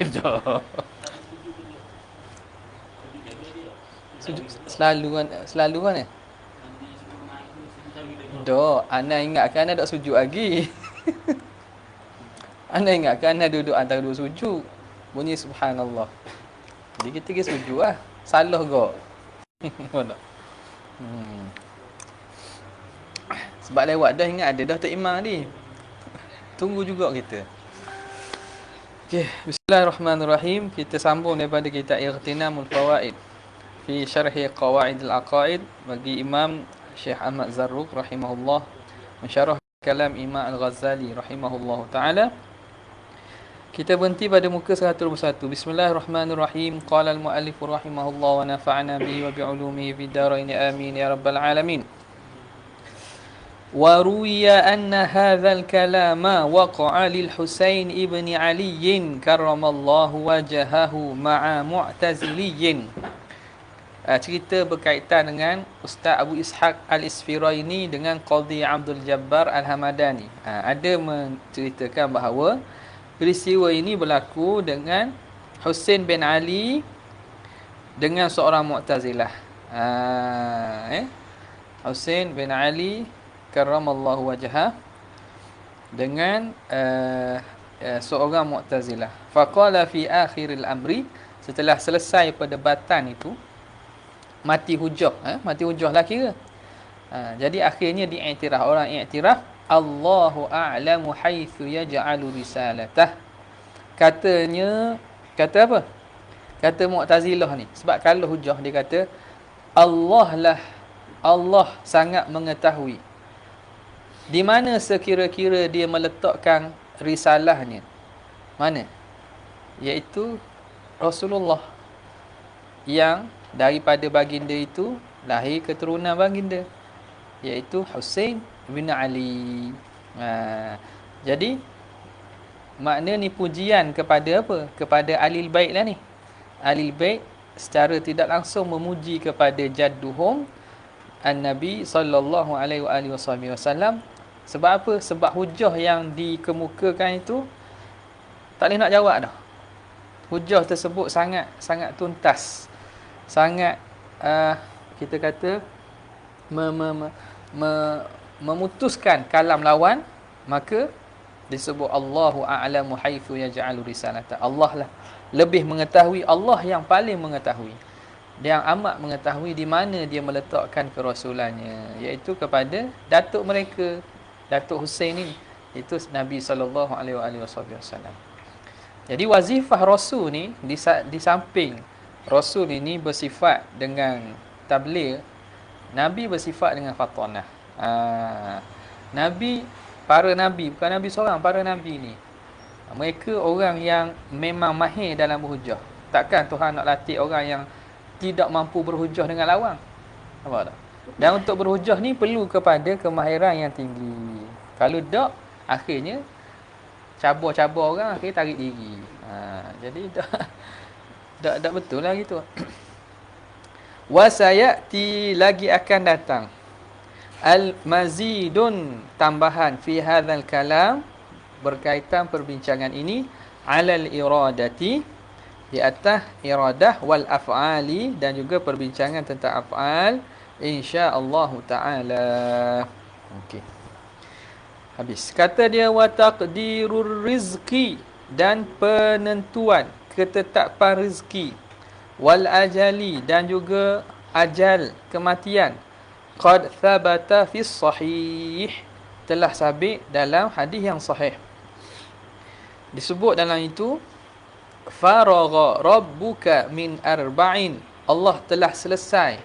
Dah. Selalu kan eh? Dah, ana ingatkan ana dak sujud lagi. Ana ingatkan ana duduk antara dua sujud. Bunyi subhanallah. Jadi kita pergi sujud lah. Salah kau. Mana? Hmm. Sebab lewat dah ingat ada dah tak imam ni. Tunggu juga kita. Okey, bismillahirrahmanirrahim. Kita sambung daripada kitab Ightinamul Fawaid fi syarhi Qawaid al-Aqaid bagi Imam Syekh Ahmad Zarruq rahimahullah mensyarah kalam Imam Al-Ghazali rahimahullah taala. Kita berhenti pada muka 121. Bismillahirrahmanirrahim. Qala al-muallif rahimahullah wa nafa'ana bihi wa bi'ulumihi fid dharain amin ya rabbal alamin. وروي أن هذا الكلام وقع للحسين ابن علي كرم الله وجهه مع معتزلي. Cerita berkaitan dengan Ustaz Abu Ishaq Al-Isfiraini dengan Qadhi Abdul Jabbar Al-Hamadani. Ada menceritakan bahawa peristiwa ini berlaku dengan Husain bin Ali dengan seorang Mu'tazilah. Husain bin Ali karramallahu wajhah dengan seorang Mu'tazilah. Faqala fi akhiril amri, setelah selesai perdebatan itu, mati hujah, mati hujah lah kira. Jadi akhirnya diiktiraf, orang iktiraf Allahu a'lamu haitsu yaj'alu risalatah. Katanya, kata apa? Kata Mu'tazilah ni, sebab kalau hujah dia kata Allah sangat mengetahui di mana sekira-kira dia meletakkan risalahnya. Mana? Iaitu Rasulullah, yang daripada baginda itu lahir keturunan baginda, iaitu Husain bin Ali. Jadi makna ni pujian kepada apa? Kepada Ahlul Bait lah ni. Ahlul Bait secara tidak langsung memuji kepada jadduhum An-Nabi sallallahu alaihi wasallam. Sebab apa? Sebab hujah yang dikemukakan itu tak boleh nak jawab dah. Hujah tersebut sangat tuntas. Sangat kita kata memutuskan kalam lawan, maka disebut Allahu a'lamu haitsu yaj'alu risalata. Allah lah lebih mengetahui, Allah yang paling mengetahui, yang amat mengetahui di mana dia meletakkan kerasulannya, iaitu kepada datuk mereka, Datuk Husain ni, itu Nabi sallallahu alaihi wasallam. Jadi wazifah Rasul ni di samping Rasul ini bersifat dengan tabligh, Nabi bersifat dengan fatanah. Para nabi, bukan nabi seorang, para nabi ni mereka orang yang memang mahir dalam berhujah. Takkan Tuhan nak latih orang yang tidak mampu berhujah dengan lawang. Nampak tak? Dan untuk berhujah ni perlu kepada kemahiran yang tinggi. Kalau tak, akhirnya cabar-cabar orang, akhirnya tarik diri. Jadi tak betul lah gitu. Wasayati, lagi akan datang al-mazidun, tambahan fi hadzal kalam, berkaitan perbincangan ini, alal iradati, di atas iradah, wal af'ali, dan juga perbincangan tentang af'al, insya-Allah taala. Okey. Habis. Kata dia wa taqdirur rizqi, dan penentuan ketetapan rezeki, wal ajali, dan juga ajal kematian, qad thabata fi sahih, telah sabit dalam hadis yang sahih. Disebut dalam itu faragha rabbuka min arba'in, Allah telah selesai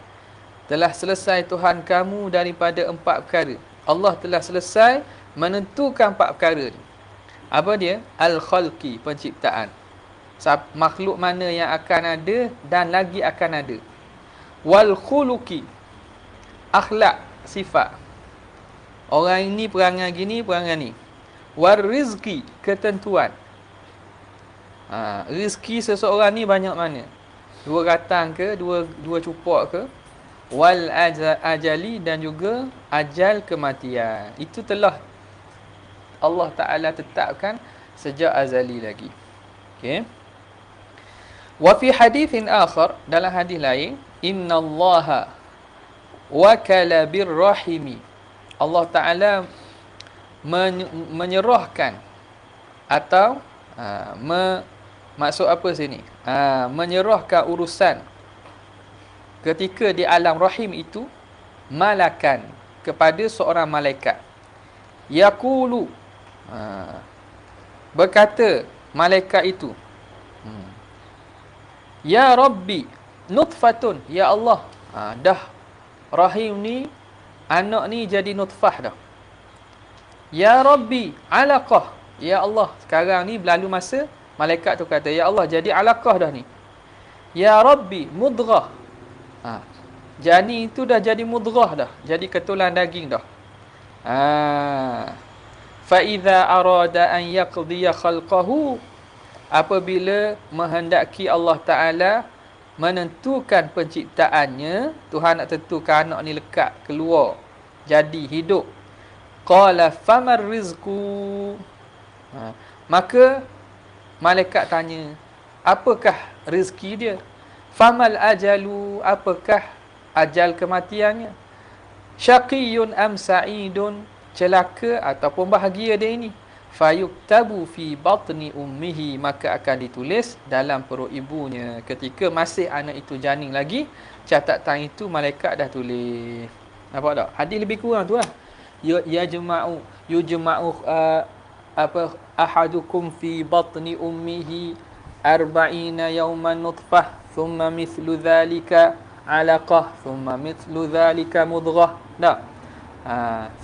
Tuhan kamu daripada 4 perkara. Allah telah selesai menentukan 4 perkara ni. Apa dia? Al-khalqi, penciptaan. Makhluk mana yang akan ada dan lagi akan ada. Wal khuluqi, akhlak, sifat. Orang ini perangai gini, perangai ni. War rizqi, ketentuan. Rezeki seseorang ni banyak mana? 2 ratang ke, 2 cupok ke? Wal ajali, dan juga ajal kematian. Itu telah Allah Ta'ala tetapkan sejak azali lagi. Okey. Wa fi hadithin akhar, dalam hadis lain, innallaha wakala birrahimi. Allah Ta'ala menyerahkan atau maksud apa sini? Menyerahkan urusan ketika di alam rahim itu malakan kepada seorang malaikat. Yaqulu, berkata malaikat itu, ya Rabbi nutfatun, ya Allah, dah rahim ni, anak ni jadi nutfah dah. Ya Rabbi alaqah, ya Allah, sekarang ni berlalu masa, malaikat tu kata, ya Allah, jadi alaqah dah ni. Ya Rabbi mudghah, janin itu dah jadi mudghah dah, jadi ketulan daging dah. Fa idza arada an yaqdiya khalqahu, apabila menghendaki Allah Ta'ala menentukan penciptaannya, Tuhan nak tentukan anak ni lekat, keluar, jadi hidup. Qala famar rizqu, maka malaikat tanya, apakah rezeki dia? Famal ajalu, apakah ajal kematiannya? Syaqiyun am sa'idun, celaka ataupun bahagia dia ini. Fayuktabu fi batni ummihi, maka akan ditulis dalam perut ibunya. Ketika masih anak itu janin lagi, catatan itu malaikat dah tulis. Nampak tak? Hadis lebih kurang tu lah. Yujma'u ahadukum fi batni ummihi arba'ina yawman nutfah, thumma mithlu dhalika alaqah, thumma mithlu dhalika mudghah. Tak?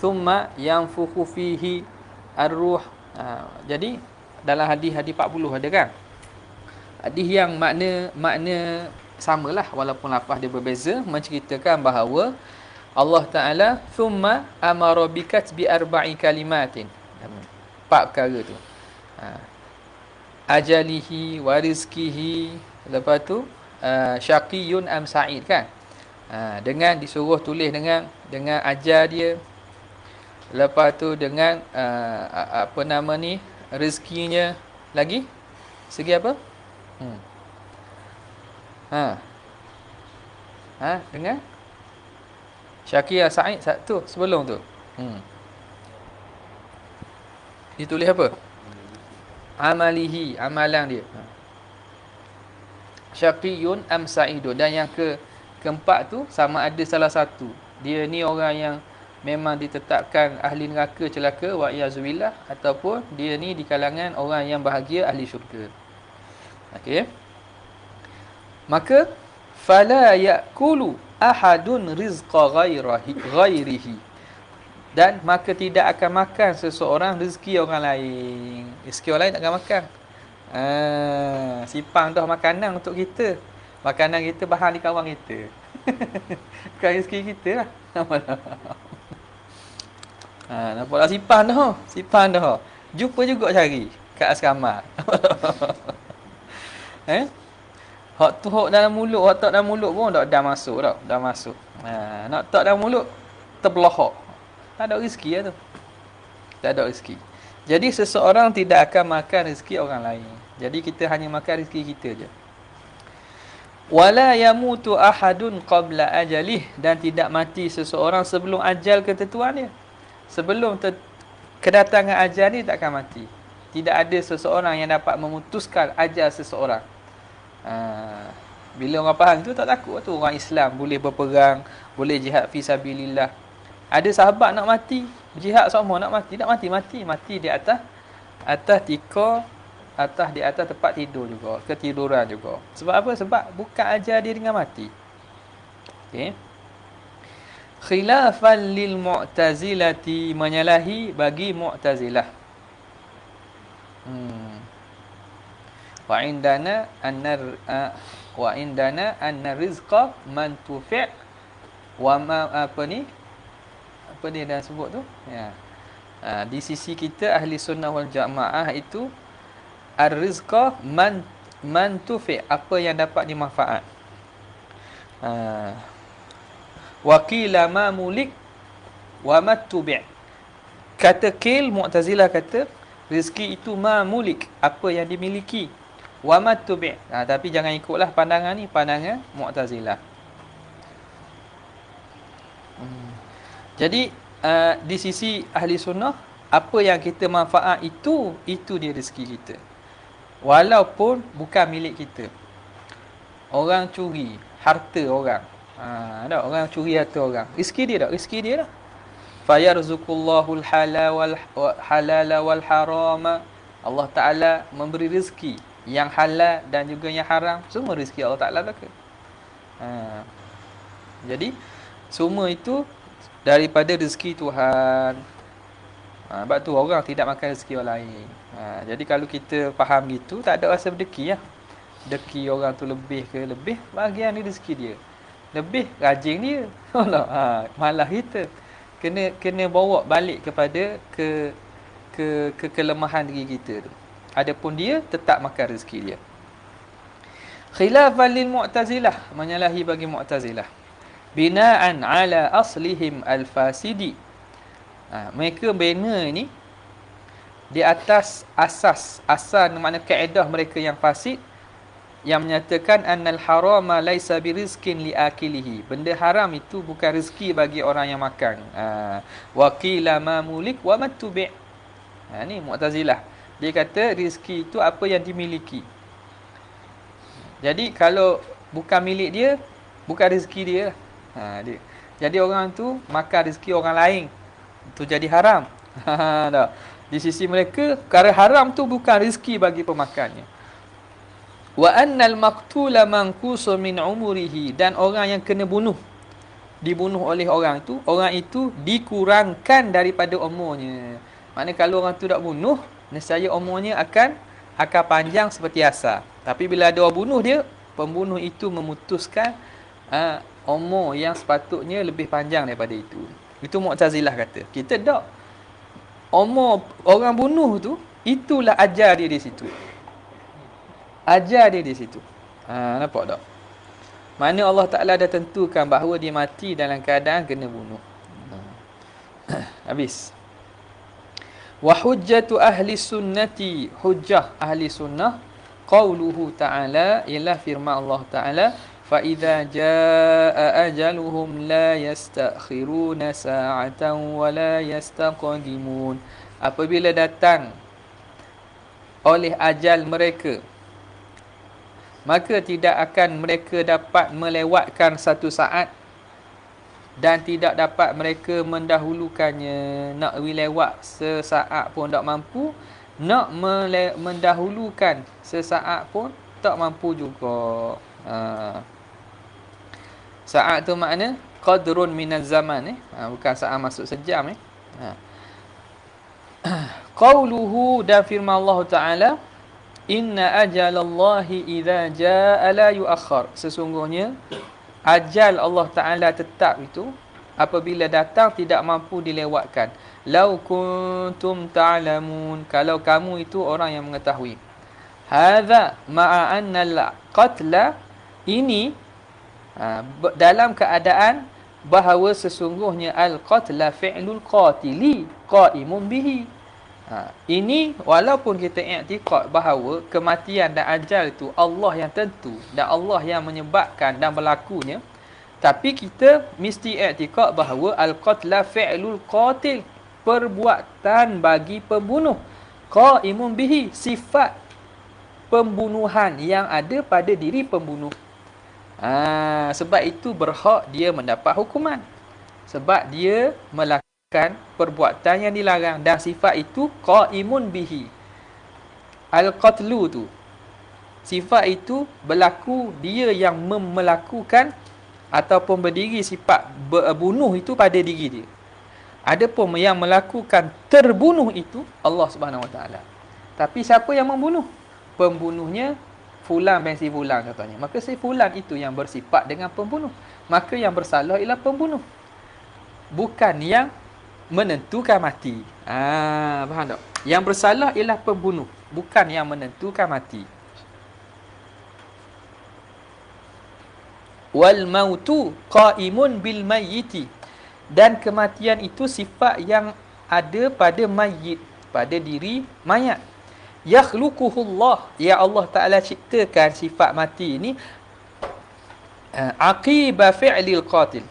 Thumma yanfukhu fihi ar-ruh. Jadi dalam hadis-hadis 40 ada kan? Hadis yang makna samalah walaupun lafaz dia berbeza, menceritakan bahawa Allah Ta'ala thumma amara bikatbi arba'i kalimatin. 4 perkara tu. Ajalihi wa rizkihi, lepas tu syaqiyun am sa'id kan? Dengan disuruh tulis dengan ajar dia. Lepas tu dengan apa nama ni, rezekinya. Lagi segi apa? Dengan Syakir Sa'id satu sebelum tu. Ditulis apa? Amalihi, amalan dia. Syaqiyun am sa'idun. Dan yang keempat tu sama ada salah satu. Dia ni orang yang memang ditetapkan ahli neraka celaka wa iyazubillah, ataupun dia ni di kalangan orang yang bahagia ahli syurga. Okey. Maka fala ya'kulu ahadun rizqa ghairihi, dan maka tidak akan makan seseorang rezeki orang lain. Rezeki orang lain tak akan makan. Sipang dah makanan untuk kita. Makanan kita bahan di kawan kita. Bukan rezeki kita lah. Nampaklah sipang dah. Jumpa juga cari kat asrama. Hak tu hak dalam mulut, hak tak dalam mulut pun dah masuk dah. Dah masuk. Nak tak dalam mulut terbelahak. Tak ada rezeki lah tu. Tak ada rezeki. Jadi seseorang tidak akan makan rezeki orang lain. Jadi kita hanya makan rezeki kita je. Wala yamutu ahadun qabla ajalih, dan tidak mati seseorang sebelum ajal ketentuan dia. Sebelum kedatangan ajal ni tak akan mati. Tidak ada seseorang yang dapat memutuskan ajal seseorang. Bila orang faham tu tak takut tu, orang Islam boleh berperang, boleh jihad fi sabilillah. Ada sahabat nak mati, jihad semua nak mati, mati di atas tika, di atas tempat tidur juga, ketiduran juga. Sebab apa? Sebab bukan ajal dia dengan mati. Okey. Khilafan lil mu'tazilati, menyalahi bagi mu'tazilah. Wa indana anna rizqa man tufi' wa ma apa dia dah sebut tu ya. Di sisi kita ahli sunnah wal jamaah itu ar-rizqa man tufi', apa yang dapat dimanfaat. Wa qila ma mulik wa mattubi'. Kata qil, mu'tazilah kata rezeki itu ma mulik, apa yang dimiliki. wa mattubi'. Tapi jangan ikutlah pandangan ni, pandangan Mu'tazilah. Jadi di sisi ahli sunnah, apa yang kita manfaat itu dia rezeki kita. Walaupun bukan milik kita. Orang curi harta orang. Ada orang curi harta orang. Rezeki dia tak? Rezeki dia lah. Fayarzuqullahul halala wal harama. Allah Ta'ala memberi rezeki yang halal dan juga yang haram. Semua rezeki Allah Ta'ala belaka. Jadi semua itu daripada rezeki Tuhan. Sebab tu orang tidak makan rezeki orang lain. Jadi kalau kita faham gitu, tak ada rasa berdeki lah. Deki orang tu lebih ke lebih, bahagian ni rezeki dia. Lebih rajin dia. Malah kita kena bawa balik kepada kelemahan diri kita tu. Adapun dia tetap makan rezeki dia. Khilafan lil Mu'tazilah, menyalahi bagi Mu'tazilah. Binaan ala aslihim al-fasidi. Mereka bina ni di atas asal makna kaedah mereka yang fasid, yang menyatakan annal harama laisa birizkin liakilihi. Benda haram itu bukan rezeki bagi orang yang makan. Wa qila ma mulik wa mattubi'. Ni Mu'tazilah. Dia kata rezeki itu apa yang dimiliki. Jadi kalau bukan milik dia, bukan rezeki dia. Dia. Jadi orang tu makan rezeki orang lain, itu jadi haram. Di sisi mereka, perkara haram tu bukan rezeki bagi pemakannya. Wa annal maqtula manqusun min umurihi, dan orang yang kena dibunuh oleh orang itu dikurangkan daripada umurnya. Maknanya kalau orang tu tak bunuh, nescaya umurnya akan panjang seperti asal. Tapi bila ada orang bunuh dia, pembunuh itu memutuskan umur yang sepatutnya lebih panjang daripada itu. Itu Mu'tazilah kata. Kita tak. Umur orang bunuh tu, itulah ajar dia di situ. Ajar dia di situ. Nampak tak? Mana Allah Ta'ala dah tentukan bahawa dia mati dalam keadaan kena bunuh. Habis. Wa hujjatu ahli sunnati, hujjah ahli sunnah, qauluhu ta'ala, ialah firman Allah Ta'ala, fa idza jaa ajaluhum la yastakhiruna sa'atan wa la yastaqdimun. Apabila datang oleh ajal mereka, maka tidak akan mereka dapat melewatkan satu saat, dan tidak dapat mereka mendahulukannya. Nak lewat sesaat pun tak mampu, nak mendahulukan sesaat pun tak mampu juga. Saat tu makna qadrun minaz zaman, bukan saat masuk sejam. Qauluhu, dan firman Allah Ta'ala, inna ajalallahi idza jaa la yuakhkhar. Sesungguhnya ajal Allah Ta'ala tetap itu apabila datang tidak mampu dilewatkan. Lau kuntum ta'lamun, kalau kamu itu orang yang mengetahui. Hadza ma'a anna al-qatla, ini dalam keadaan bahawa sesungguhnya al-qatla fi'lul qatili qa'imun bihi. Ini walaupun kita i'tiqad bahawa kematian dan ajal itu Allah yang tentu dan Allah yang menyebabkan dan berlakunya, tapi kita mesti i'tiqad bahawa al-qatla fi'lul qatil, perbuatan bagi pembunuh, qa'imun bihi, sifat pembunuhan yang ada pada diri pembunuh. Sebab itu berhak dia mendapat hukuman, sebab dia melakukan perbuatan yang dilarang, dan sifat itu qaimun bihi. Al-qatlu tu, sifat itu berlaku, dia yang melakukan ataupun berdiri sifat berbunuh itu pada diri dia. Adapun yang melakukan terbunuh itu Allah Subhanahu Wa Taala. Tapi siapa yang membunuh? Pembunuhnya fulan bin si fulan katanya. Maka si fulan itu yang bersifat dengan pembunuh. Maka yang bersalah ialah pembunuh, bukan yang menentukan mati. Faham tak? Yang bersalah ialah pembunuh, bukan yang menentukan mati. Wal mautu qaimun bil mayyiti, dan kematian itu sifat yang ada pada mayit, pada diri mayat. yakhluquhullah, ya Allah Taala ciptakan sifat mati ini aqiba fi'lil qatil.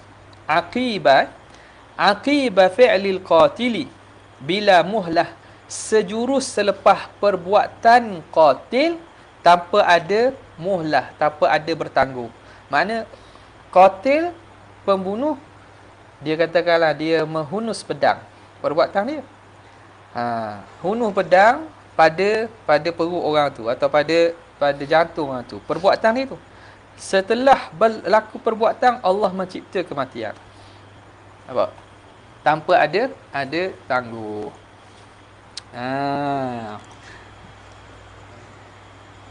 Aqiba fi'lil qatili bila muhlah, sejurus selepas perbuatan qatil tanpa ada muhlah, tanpa ada bertangguh. Makna qatil, pembunuh, dia katakanlah dia menghunus pedang, perbuatan dia. Hunus pedang pada perut orang tu atau pada jantung orang tu, perbuatan dia tu. Setelah berlaku perbuatan, Allah mencipta kematian. Apa? Tanpa ada tangguh.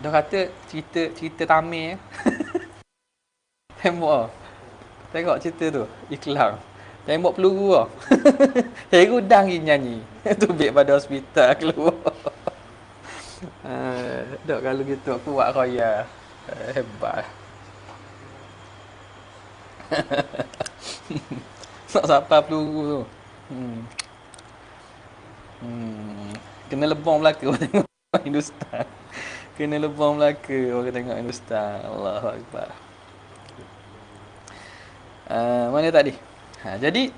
Dah kata cerita tamir. Tengok cerita tu, iklan. Tembok peluru lah. Herudang pergi nyanyi. Tubik pada hospital keluar. Dok kalau gitu aku buat raya. Hebat. Nak siapa peluru tu. Kena lebong Melaka orang tengok Hindustan. Kena lebong Melaka orang tengok Hindustan. Allahu Akbar. Mana tadi? Jadi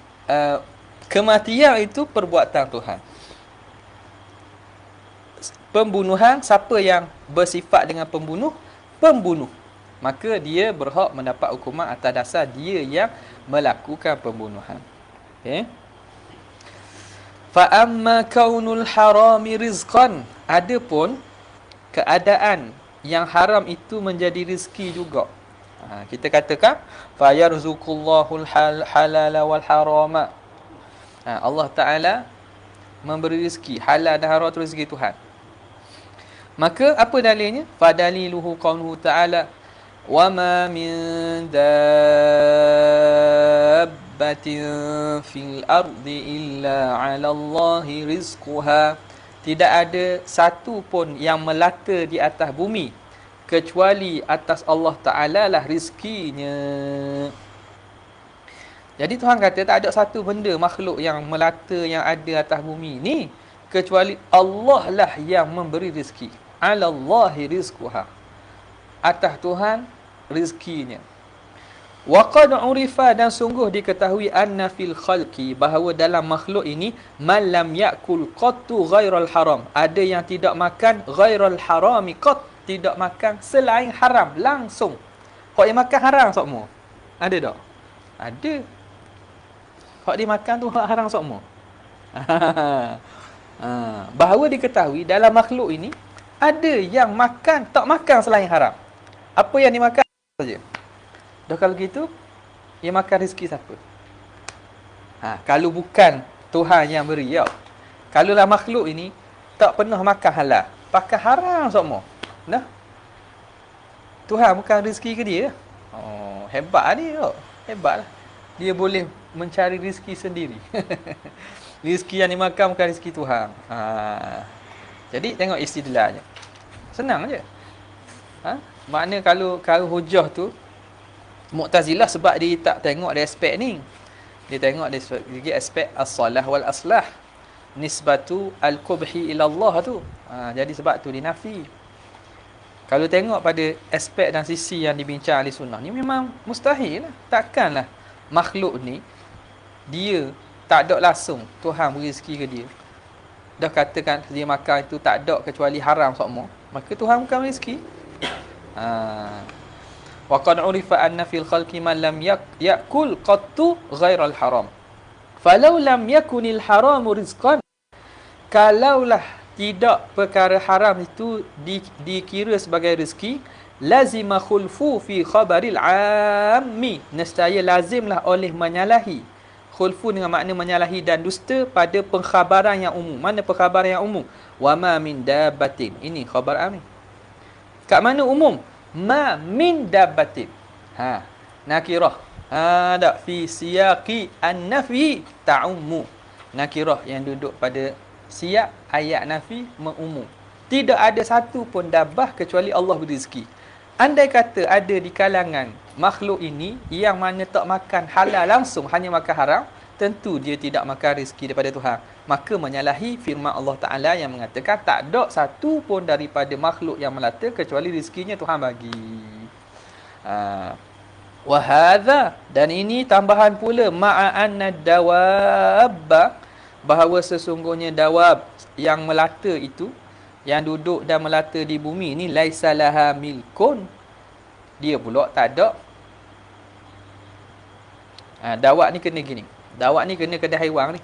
kematian itu perbuatan Tuhan. Pembunuhan, siapa yang bersifat dengan pembunuh? Pembunuh. Maka dia berhak mendapat hukuman atas dasar dia yang melakukan pembunuhan. Okay. Fa amma kaunul harami rizqan, adapun keadaan yang haram itu menjadi rezeki juga. Kita katakan fa yarzuqullahul halala wal harama. Allah Taala memberi rezeki halal dan haram, itu rezeki Tuhan. Maka apa dalilnya? Fa daliluhu qauluhu ta'ala wa ma min dabbatin fil ardi illa 'ala Allahi rizquha. Tidak ada satu pun yang melata di atas bumi kecuali atas Allah Ta'ala lah rizkinya. Jadi Tuhan kata tak ada satu benda makhluk yang melata yang ada atas bumi ni kecuali Allah lah yang memberi rizki. 'Ala Allahi rizquha. Atas Tuhan rizkinya. Wa qad urifa, dan sungguh diketahui anna fil khalqi, bahawa dalam makhluk ini man lam yakul qattu ghairal haram, ada yang tidak makan ghairal harami qat, tidak makan selain haram langsung. Hak yang makan haram semua. Ada tak? Ada. Hak dia makan tu hak haram semua. Bahawa diketahui dalam makhluk ini ada yang makan, tak makan selain haram. Apa yang dimakan saja. Dah kalau gitu, dia makan rezeki siapa? Kalau bukan Tuhan yang beri, ya. Kalau lah makhluk ini tak pernah makan halal, pakai haram semua. Nah. Tuhan bukan rezeki ke dia? Oh, hebat dia. Hebatlah. Dia boleh mencari rezeki sendiri. Rezeki yang dimakan bukan rezeki Tuhan. Jadi tengok istidlalnya. Senang je. Makna kalau hujah tu Mu'tazilah, sebab dia tak tengok dari aspek ni. Dia tengok dari aspek as-salah wal aslah. Nisbatu al-qubhi ila Allah tu. Jadi sebab tu dia nafi. Kalau tengok pada aspek dan sisi yang dibincang ahli sunnah ni, memang mustahil lah. Takkanlah makhluk ni dia tak ada langsung Tuhan beri rezeki ke dia. Dah katakan dia makan itu tak ada kecuali haram semua, maka Tuhan bukan rezeki. Wa qad urifa anna fil khalqi man lam yakul qattu ghairal haram. Falau lam yakunil haramu rizqan, kalaulah tidak perkara haram itu dikira sebagai rezeki, lazima khulfu fi khabaril ammi, nescaya lazimlah oleh menyalahi. Khulfu dengan makna menyalahi dan dusta pada pengkhabaran yang umum. Mana pengkhabaran yang umum? Wa ma min dabbatin. Ini khabar am. Kat mana umum? Ma min dabbatin. Nakirah. Ada fi siyaqi an-nafi ta'ummu. Nakirah yang duduk pada siap ayat nafi mengumum. Tidak ada satu pun dabbah kecuali Allah beri rezeki. Andai kata ada di kalangan makhluk ini yang mana tak makan halal langsung, hanya makan haram, tentu dia tidak makan rezeki daripada Tuhan. Maka menyalahi firman Allah Ta'ala yang mengatakan tak ada satu pun daripada makhluk yang melata kecuali rezekinya Tuhan bagi. Wahadha, dan ini tambahan pula ma'anna dawab, bahawa sesungguhnya dawab yang melata itu, yang duduk dan melata di bumi ni, laisa laha milkun, dia pula tak ada. Dawab ni kena gini. Dawab ni kena kepada haiwan ni.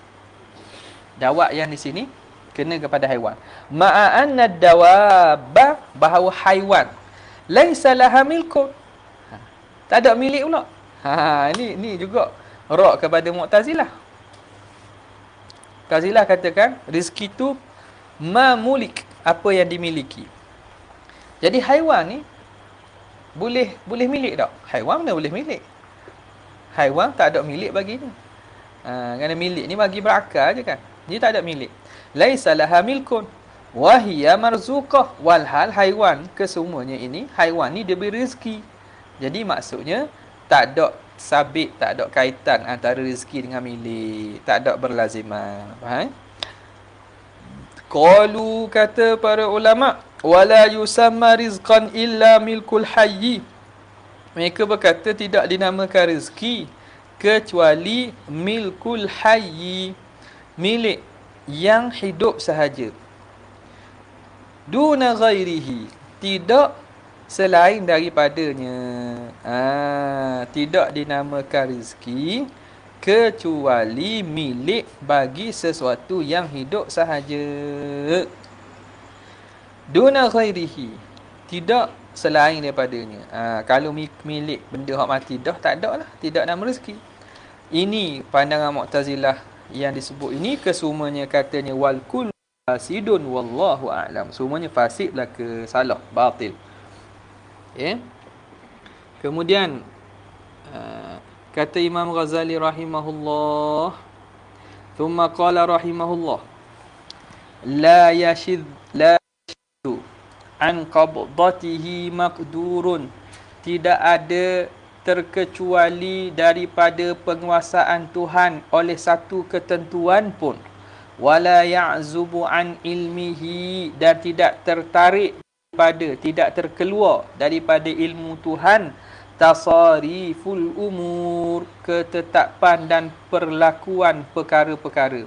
Dawab yang di sini kena kepada haiwan. Ma'anna dawab, bahawa haiwan laisa laha milkun, tak ada milik pula. Ni juga rak kepada Mu'tazilah. Mu'tazilah katakan rezeki tu mamulik, apa yang dimiliki. Jadi haiwan ni boleh milik tak? Haiwan mana boleh milik? Haiwan tak ada milik baginya. Kerana milik ni bagi berakal je kan. Dia tak ada milik. Laisa laha milkun wa hiya marzuqah, walhal haiwan kesemuanya ini, haiwan ni dia beri rezeki. Jadi maksudnya tak ada sabit, tak ada kaitan antara rezeki dengan milik, tak ada berlaziman. Faham? Qalu, kata para ulama, wala yusamma rizqan illa milkul hayy. Mereka berkata tidak dinamakan rezeki kecuali milkul hayy, milik yang hidup sahaja. Duna ghairihi, tidak selain daripadanya. Tidak dinamakan rezeki kecuali milik bagi sesuatu yang hidup sahaja. Duna ghairihi, tidak selain daripadanya. Kalau milik benda hak mati dah, tak ada lah, tidak nama rezeki. Ini pandangan Mu'tazilah yang disebut ini, kesemuanya katanya wal kull fasidun wallahu a'lam. Semuanya fasid belaka, salah, batil. Okay. Kemudian kata Imam Ghazali rahimahullah, thumma qala rahimahullah, la yashid an qabdatihi maqdurun, tidak ada terkecuali daripada penguasaan Tuhan oleh satu ketentuan pun. Wala ya'zubu an ilmihi, dan tidak tertarik daripada, tidak terkeluar daripada ilmu Tuhan, tasariful umur, ketetapan dan perlakuan perkara-perkara.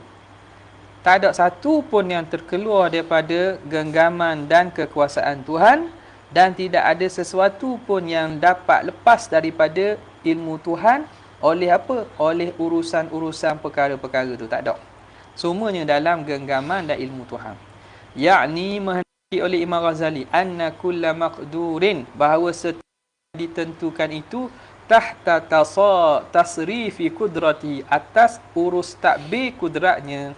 Tak ada satu pun yang terkeluar daripada genggaman dan kekuasaan Tuhan, dan tidak ada sesuatu pun yang dapat lepas daripada ilmu Tuhan oleh apa? Oleh urusan-urusan perkara-perkara tu. Tak ada. Semuanya dalam genggaman dan ilmu Tuhan. Yakni menghendaki oleh Imam Ghazali, anna kulla maqdurin, bahawa setiap ditentukan itu tahta tasrifi kudrati, atas urus takbir kudratnya,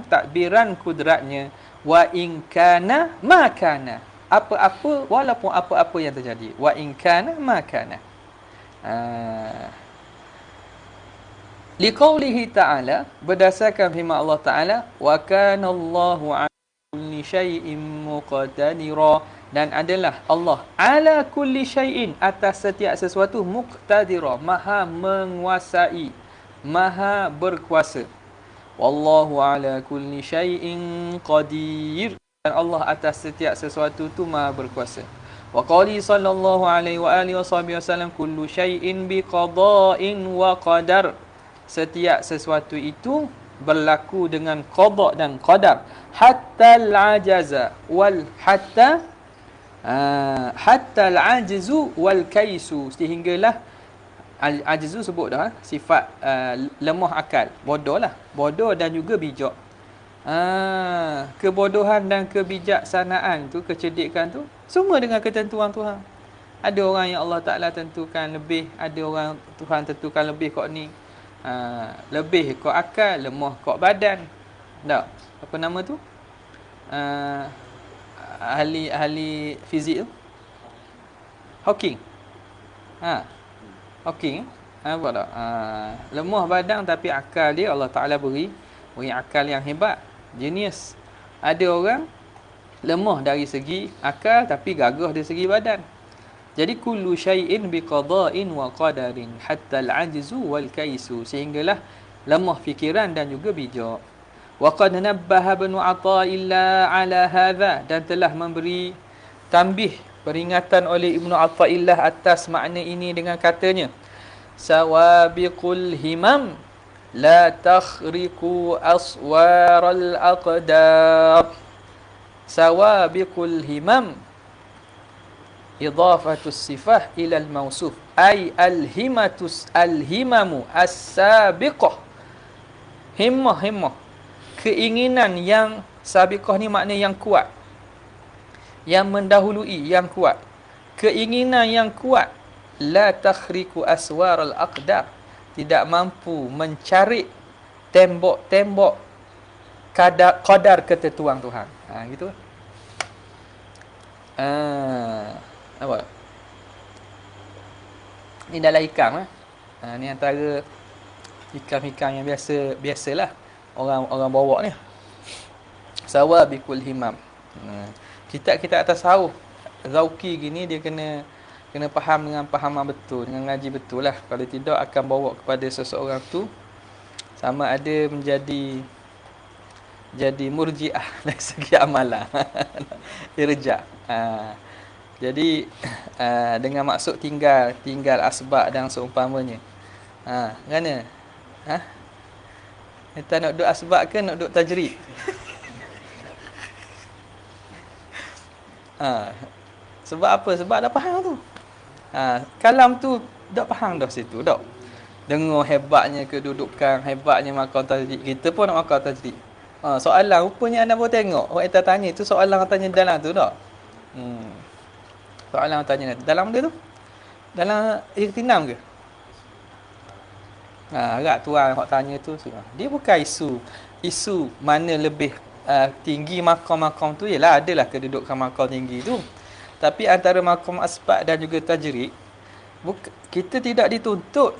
takbiran kudratnya, wa in kana ma kana, apa-apa, walaupun apa-apa yang terjadi, wa in kana ma kana. Liqaulihi ta'ala, berdasarkan firman Allah Ta'ala, wa kana Allahu 'ala kulli syai'in muqtadira, dan adalah Allah ala kulli syai'in, atas setiap sesuatu, muqtadira, maha menguasai, maha berkuasa. Wallahu ala kulli syai'in qadir, dan Allah atas setiap sesuatu tu maha berkuasa. Wa qali sallallahu alaihi wa alihi wasallam, kullu syai'in biqada'in wa qadar, setiap sesuatu itu berlaku dengan qada' dan qadar. Hatta al-ajaza wal hatta al-ajzu wal kaisu, sehinggalah al-ajzu sebut dah, sifat lemah akal, bodoh lah, bodoh dan juga bijak. Kebodohan dan kebijaksanaan tu, kecerdikan tu, semua dengan ketentuan Tuhan. Ada orang yang Allah Ta'ala tentukan lebih, ada orang Tuhan tentukan lebih kok ni, lebih kok akal, lemah kok badan. Tak, apa nama tu, ahli fizik tu, Hawking. Hawking, apa tak? Lemah badan tapi akal dia Allah Ta'ala beri akal yang hebat, genius. Ada orang lemah dari segi akal tapi gagah dari segi badan. Jadi kullu syai'in biqada'in wa qadarin hatta al-'ajzu wal kaisu, sehinggalah lemah fikiran dan juga bijak. Wa qad nabbaha Ibn Athaillah ala hadha, dan telah memberi tambih peringatan oleh Ibnu Athaillah atas makna ini dengan katanya, sawabiqul himam la takhriqu aswaral aqdar. Sawabiqul himam idafatus sifah ila al-mausuf, ay al-himamu as-sabiqah. Himmah, keinginan yang sabiqah ni makna yang kuat, yang mendahului, yang kuat. Keinginan yang kuat, la takhriqu aswar al-aqdar, tidak mampu mencarik tembok-tembok qadar ketentuan Tuhan. Gitu. Apa? Ni dalam hikam ni antara hikam-hikam yang biasalah orang bawa ni. Sawabiqul himam. Kita atas tasawuf Zauqi gini, dia kena faham dengan pahaman betul, dengan ngaji betul lah. Kalau tidak akan bawa kepada seseorang tu sama ada menjadi murji'ah dari segi amalan. Irja'. Jadi dengan maksud tinggal asbab dan seumpamanya. Mana? Kita nak duduk asbab ke nak duduk tajrid? Sebab apa? Sebab dah faham tu. Kalam tu dah faham dah situ dah. Dengar hebatnya kedudukan, hebatnya maqam tajrid. Kita pun nak maqam tajrid. Soalan rupanya anda boleh tengok. Orang kita tanya tu soalan tanya dalam tu dah. Soalan tanya dalam dia tu. Dalam ikhtinam ke? Agak tuan hak tanya tu dia bukan isu mana lebih tinggi makam-makam tu, ialah adalah kedudukan makam tinggi tu. Tapi antara makam asbab dan juga tajrid, kita tidak dituntut,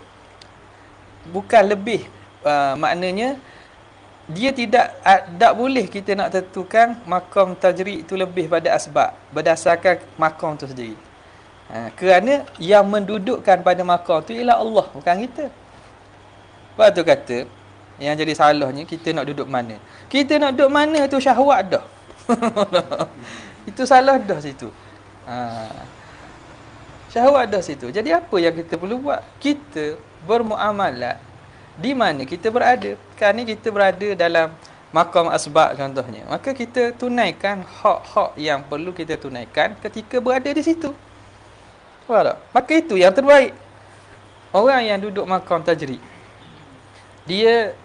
bukan lebih, maknanya dia tak boleh kita nak tentukan makam tajrid itu lebih pada asbab berdasarkan makam tu sendiri. Kerana yang mendudukkan pada makam tu ialah Allah, bukan kita. Lepas tu kata, yang jadi salahnya kita nak duduk mana. Kita nak duduk mana tu syahwat dah. Itu salah dah situ. Syahwat dah situ. Jadi apa yang kita perlu buat? Kita bermuamalat di mana kita berada. Sekarang ni kita berada dalam makam asbab contohnya. Maka kita tunaikan hak-hak yang perlu kita tunaikan ketika berada di situ. Faham tak? Maka itu yang terbaik. Orang yang duduk makam tajrid, dia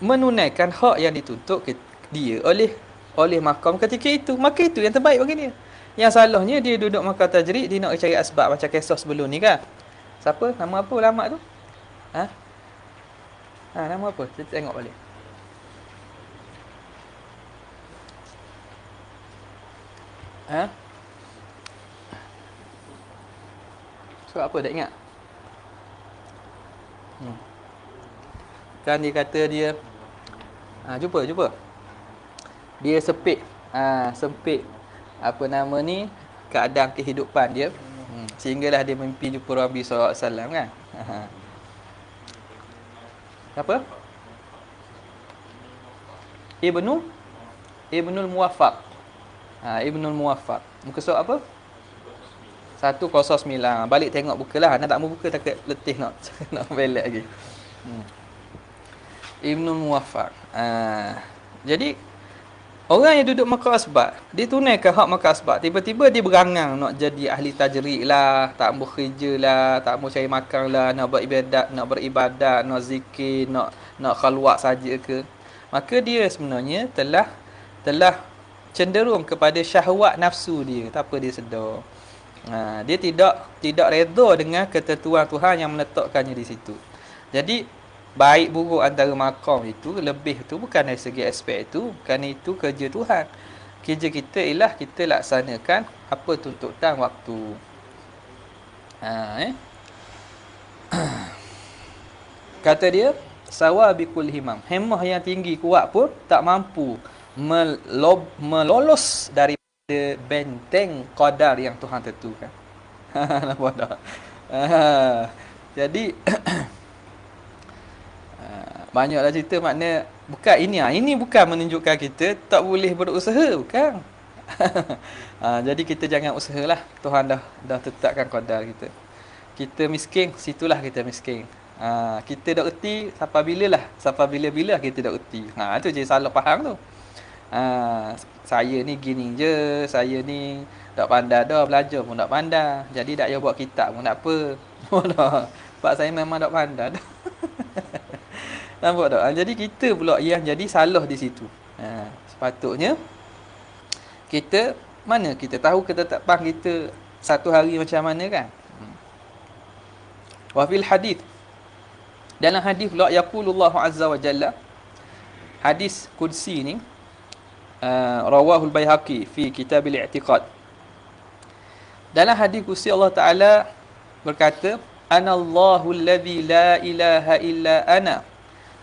menunaikan hak yang dituntut dia oleh makam ketika itu. Maka itu yang terbaik bagi dia. Yang salahnya dia duduk makam tajrid, dia nak cari asbab macam kisah sebelum ni kan. Siapa? Nama apa ulama tu? Nama apa? Kita tengok balik. So apa tak ingat? Kan dia kata dia jumpa. Dia sempit apa nama ni, keadaan kehidupan dia, sehinggalah dia mimpi jumpa Nabi sallallahu alaihi wasallam kan. Apa? Ibnul Muwaffaq. Ibnul Muwaffaq. Muka surat apa? 109. Balik tengok bukalah. Nak tak mau buka takut letih nak belak lagi. Ibnul Muwaffaq. Jadi orang yang duduk makam asbab, dia tunaikan hak makam asbab. Tiba-tiba dia berangang nak jadi ahli tajrid lah, tak mau kerja lah, tak mau cari makan lah, nak beribadat, nak zikir, nak khalwat saja ke. Maka dia sebenarnya telah cenderung kepada syahwat nafsu dia, tak apa dia sedar. Dia tidak redha dengan ketentuan Tuhan yang meletakkannya di situ. Jadi baik buruk antara makam itu, lebih tu bukan dari segi aspek itu, kerana itu kerja Tuhan. Kerja kita ialah kita laksanakan apa tuntutan waktu. Kata dia, sawabiqul himam. Himmah yang tinggi kuat pun tak mampu melolos daripada benteng qadar yang Tuhan tentukan. Nampak tak? Ah, jadi banyaklah cerita, makna bukan ini, ini bukan menunjukkan kita tak boleh berusaha, bukan. Jadi kita jangan usahalah. Tuhan dah tetapkan qadar kita. Kita miskin, situlah kita miskin. Kita dah erti sampai bilalah, sampai bila-bila kita dah erti. Itu je salah faham tu. Saya ni gini je, saya ni tak pandai dah, belajar pun tak pandai. Jadi tak payah buat kitab pun tak apa. Sebab saya memang tak pandai dah. Nampak tak? Jadi kita pula yang jadi salah di situ. Sepatutnya kita, mana kita tahu ketetapan kita satu hari macam mana kan? Wa fil hadith, dalam hadis pula yaqulullahu azza wa jalla, hadis qudsi ni, rawahul Baihaqi fi kitabil i'tiqad. Dalam hadis qudsi Allah Taala berkata, anallahu alladhi la ilaha illa ana,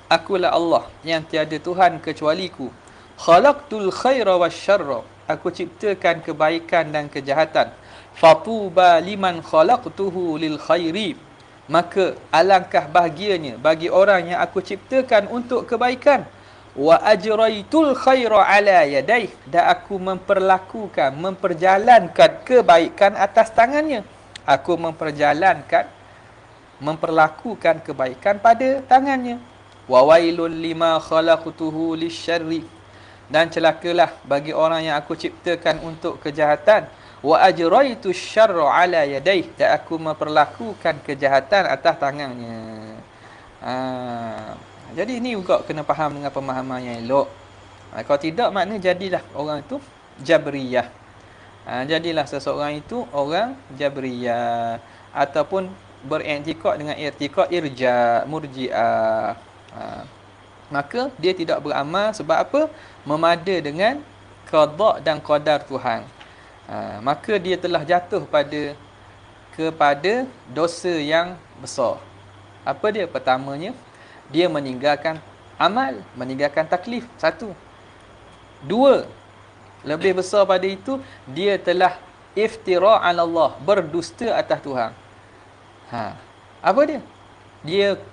akulah Allah yang tiada Tuhan kecualiku, khalaqtul khaira wasyarra, aku ciptakan kebaikan dan kejahatan, fatuba liman khalaqtuhu lil khairi, maka alangkah bahagianya bagi orang yang aku ciptakan untuk kebaikan, wa ajraitul khaira ala yadayh, dan aku memperjalankan kebaikan atas tangannya. Aku memperlakukan kebaikan pada tangannya. Wa wailul lima khalaqtuhu lisyarri, dan celakalah bagi orang yang aku ciptakan untuk kejahatan, wa ajraitu syarra ala yadayh, dan aku memperlakukan kejahatan atas tangannya. Jadi ini juga kena faham dengan pemahaman yang elok. Kalau tidak, makna jadilah orang itu Jabriyah. Jadilah seseorang itu orang Jabriyah, ataupun beriktikad dengan iktikad Irja, Murji'ah. Maka dia tidak beramal sebab apa? Memada dengan qada dan qadar Tuhan. Maka dia telah jatuh kepada dosa yang besar. Apa dia? Pertamanya, dia meninggalkan amal, meninggalkan taklif. Satu. Dua, lebih besar pada itu, dia telah iftira' ala Allah, berdusta atas Tuhan. Apa dia?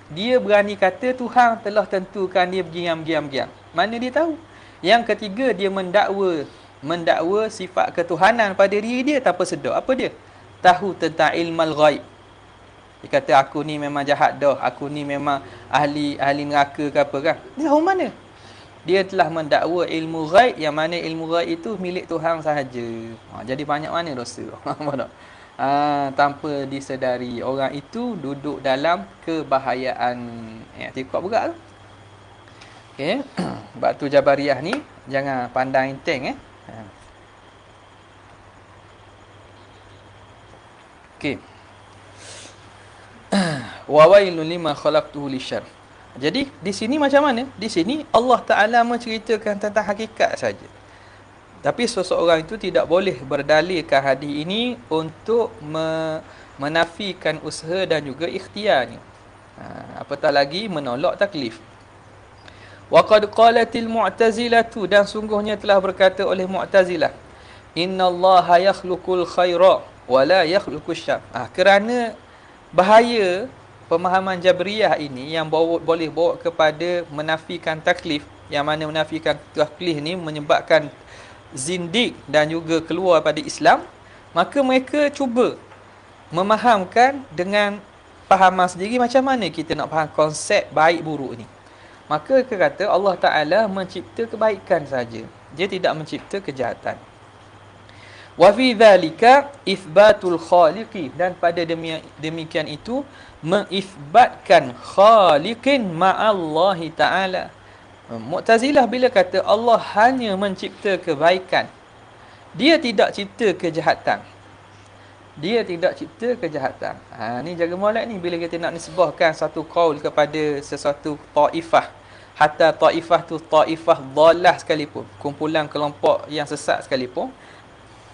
Dia berani kata Tuhan telah tentukan dia begini. Mana dia tahu? Yang ketiga, dia mendakwa sifat ketuhanan pada diri dia tanpa sedar. Apa dia? Tahu tentang ilmal ghaib. Dia kata aku ni memang jahat dah, aku ni memang ahli neraka ke apa kan. Dia tahu mana? Dia telah mendakwa ilmu ghaib, yang mana ilmu ghaib itu milik Tuhan sahaja. Jadi banyak mana dosa. Tanpa disedari, orang itu duduk dalam kebahayaan i'tiqad berat tu. Okey. Sebab tu Jabariyah ni jangan pandang enteng Okey. Wa wailun lima khalaqtuhu lisyarr. Jadi di sini macam mana? Di sini Allah Taala menceritakan tentang hakikat saja. Tapi seseorang itu tidak boleh berdalilkan hadis ini untuk menafikan usaha dan juga ikhtiarnya. Apatah lagi menolak taklif. Wa qad qalatil mu'tazilatu, dan sungguhnya telah berkata oleh Mu'tazilah, innallaha yakhluqul khaira wa la yakhluqus syarr. Kerana bahaya pemahaman Jabriyah ini yang boleh bawa kepada menafikan taklif, yang mana menafikan taklif ni menyebabkan zindik dan juga keluar pada Islam, maka mereka cuba memahamkan dengan fahaman sendiri macam mana kita nak faham konsep baik buruk ni. Maka mereka kata Allah Ta'ala mencipta kebaikan saja, dia tidak mencipta kejahatan. Wa fi dzalika itsbatul khaliqi, dan pada demikian itu mengisbatkan khaliqin ma'allahi ta'ala. Mu'tazilah bila kata Allah hanya mencipta kebaikan, dia tidak cipta kejahatan. Dia tidak cipta kejahatan. Ni jaga molek ni bila kita nak nisbahkan satu qaul kepada sesuatu taifah. Hatta taifah tu taifah dhalah sekalipun, kumpulan kelompok yang sesat sekalipun,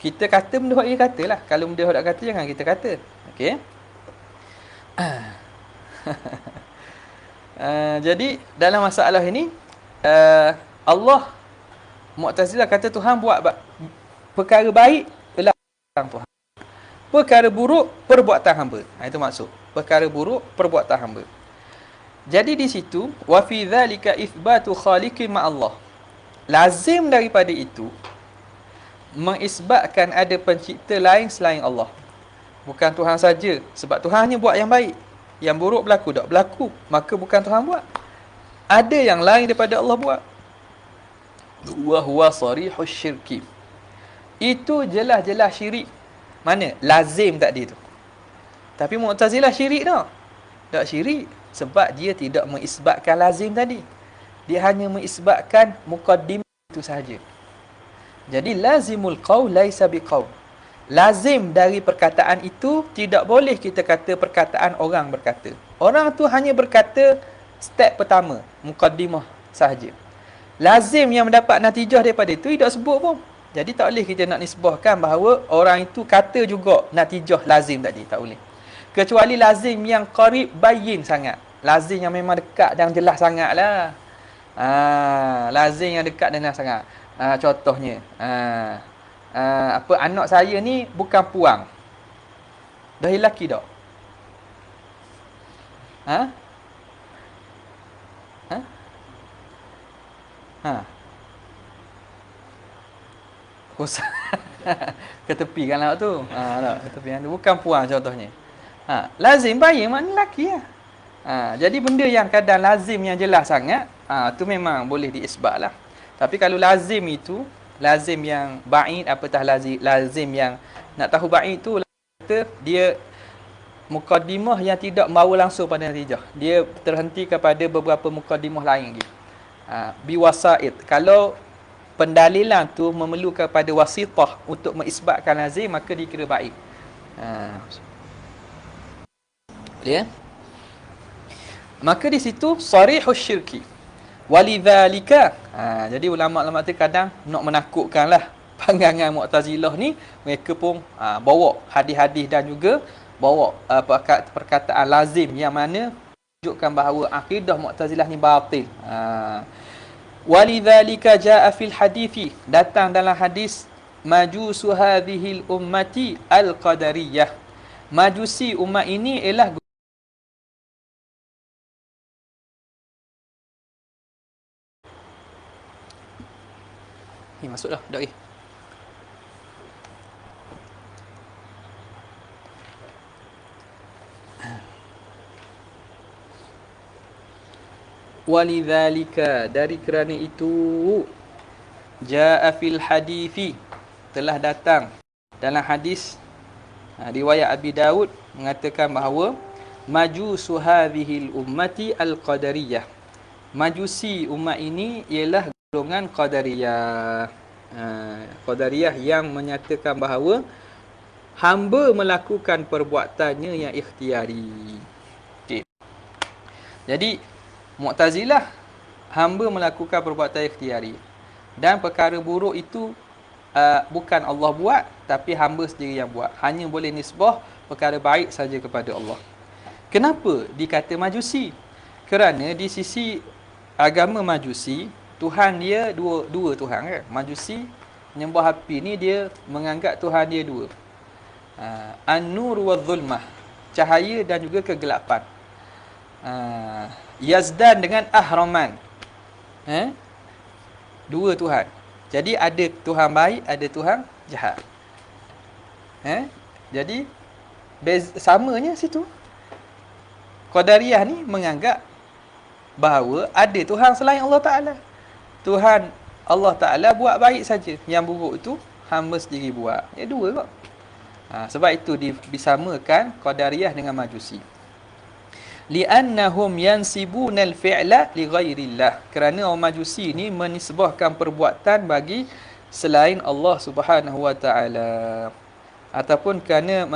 kita kata benda hak dia katalah. Kalau benda hak tak kata, jangan kita kata. Okey. Jadi dalam masalah ini, Allah, Mu'tazilah kata Tuhan buat perkara baik ialah Tuhan. perkara buruk perbuatan hamba. Itu maksud. Perkara buruk perbuatan hamba. Jadi di situ wa fi dzalika itsbatu khaliqin ma Allah. Lazim daripada itu mengisbatkan ada pencipta lain selain Allah. Bukan Tuhan saja. Sebab Tuhan hanya buat yang baik. Yang buruk berlaku tak berlaku, maka bukan Tuhan buat. Ada yang lain daripada Allah buat. Wa huwa sarihus syirki. Itu jelas-jelas syirik. Mana? Lazim tadi tu. Tapi Mu'tazilah syirik tak? Tak syirik. Sebab dia tidak mengisbatkan lazim tadi. Dia hanya mengisbatkan muqaddimah itu sahaja. Jadi lazimul qaul laisa biqaul. Lazim dari perkataan itu tidak boleh kita kata perkataan orang berkata. Orang tu hanya berkata step pertama, muqaddimah sahaja. Lazim yang mendapat natijah daripada itu tidak sebut pun. Jadi tak boleh kita nak nisbahkan bahawa orang itu kata juga natijah lazim tadi, tak boleh. Kecuali lazim yang qarib bayyin sangat. Lazim yang memang dekat dan jelas sangat lah. Lazim yang dekat dan jelas sangat. Contohnya, anak saya ni bukan puang. Dah lelaki tak? Ketepikanlah tu. Ketepikan tu bukan puang contohnya. Lazim bayyin makna lelaki lah. Jadi benda yang kadang lazim yang jelas sangat, tu memang boleh diisbat lah. Tapi kalau lazim itu, lazim yang ba'id, apatah lazim yang nak tahu ba'id tu, dia muqaddimah yang tidak membawa langsung pada natijah. Dia terhenti kepada beberapa muqaddimah lain lagi. Biwasaid. Kalau pendalilan tu memerlukan kepada wasitah untuk mengisbatkan lazim, maka dikira ba'id. Ya. Maka di situ sarihus syirki. Walidzalika. Jadi ulama-ulama tu kadang nak menakutkanlah pandangan Mu'tazilah ni, mereka pun bawa hadis-hadis dan juga bawa perkataan lazim yang mana menunjukkan bahawa akidah Mu'tazilah ni batil. Walidzalika jaa fil hadithi, datang dalam hadis majusu hadhil ummati al-qadariyah. Majusi umat ini ialah ni masuklah dak lagi. Walidzalika, dari kerana itu, jaa fil hadithi, telah datang dalam hadis riwayat Abi Daud mengatakan bahawa majusu hadhil ummati al-qadariyah. Majusi umat ini ialah golongan qadariyah. Qadariyah yang menyatakan bahawa hamba melakukan perbuatannya yang ikhtiari. Okay. Jadi Mu'tazilah, hamba melakukan perbuatan ikhtiari. Dan perkara buruk itu bukan Allah buat, tapi hamba sendiri yang buat. Hanya boleh nisbah perkara baik saja kepada Allah. Kenapa dikata majusi? Kerana di sisi agama majusi, Tuhan dia dua Tuhan kan. Majusi menyembah api ni dia menganggap Tuhan dia dua. An-nur wa zulmah, cahaya dan juga kegelapan. Yazdan dengan Ahraman, dua Tuhan. Jadi ada Tuhan baik, ada Tuhan jahat. Jadi samanya situ. Qadariyah ni menganggap bahawa ada Tuhan selain Allah Ta'ala. Tuhan Allah Ta'ala buat baik saja, yang buruk itu hamba sendiri buat. Dua kok. Sebab itu disamakan Qadariyah dengan Majusi. Li'annahum yansibunal fi'la li ghairillah. Kerana orang Majusi ni menisbahkan perbuatan bagi selain Allah Subhanahu wa taala. Ataupun kerana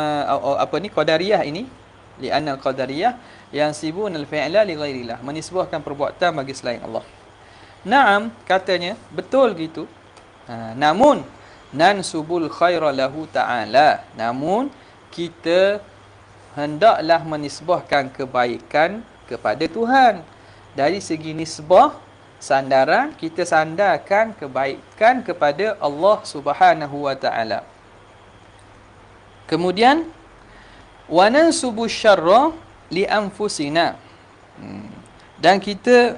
Qadariyah ini, li'anna al-qadariyah yansibunal fi'la li ghairillah, menisbahkan perbuatan bagi selain Allah. Naam, katanya betul gitu. Namun nansubul khaira lahu ta'ala. Namun kita hendaklah menisbahkan kebaikan kepada Tuhan. Dari segi nisbah, sandaran, kita sandarkan kebaikan kepada Allah Subhanahu wa taala. Kemudian wa nansubu syarra li anfusina. Dan kita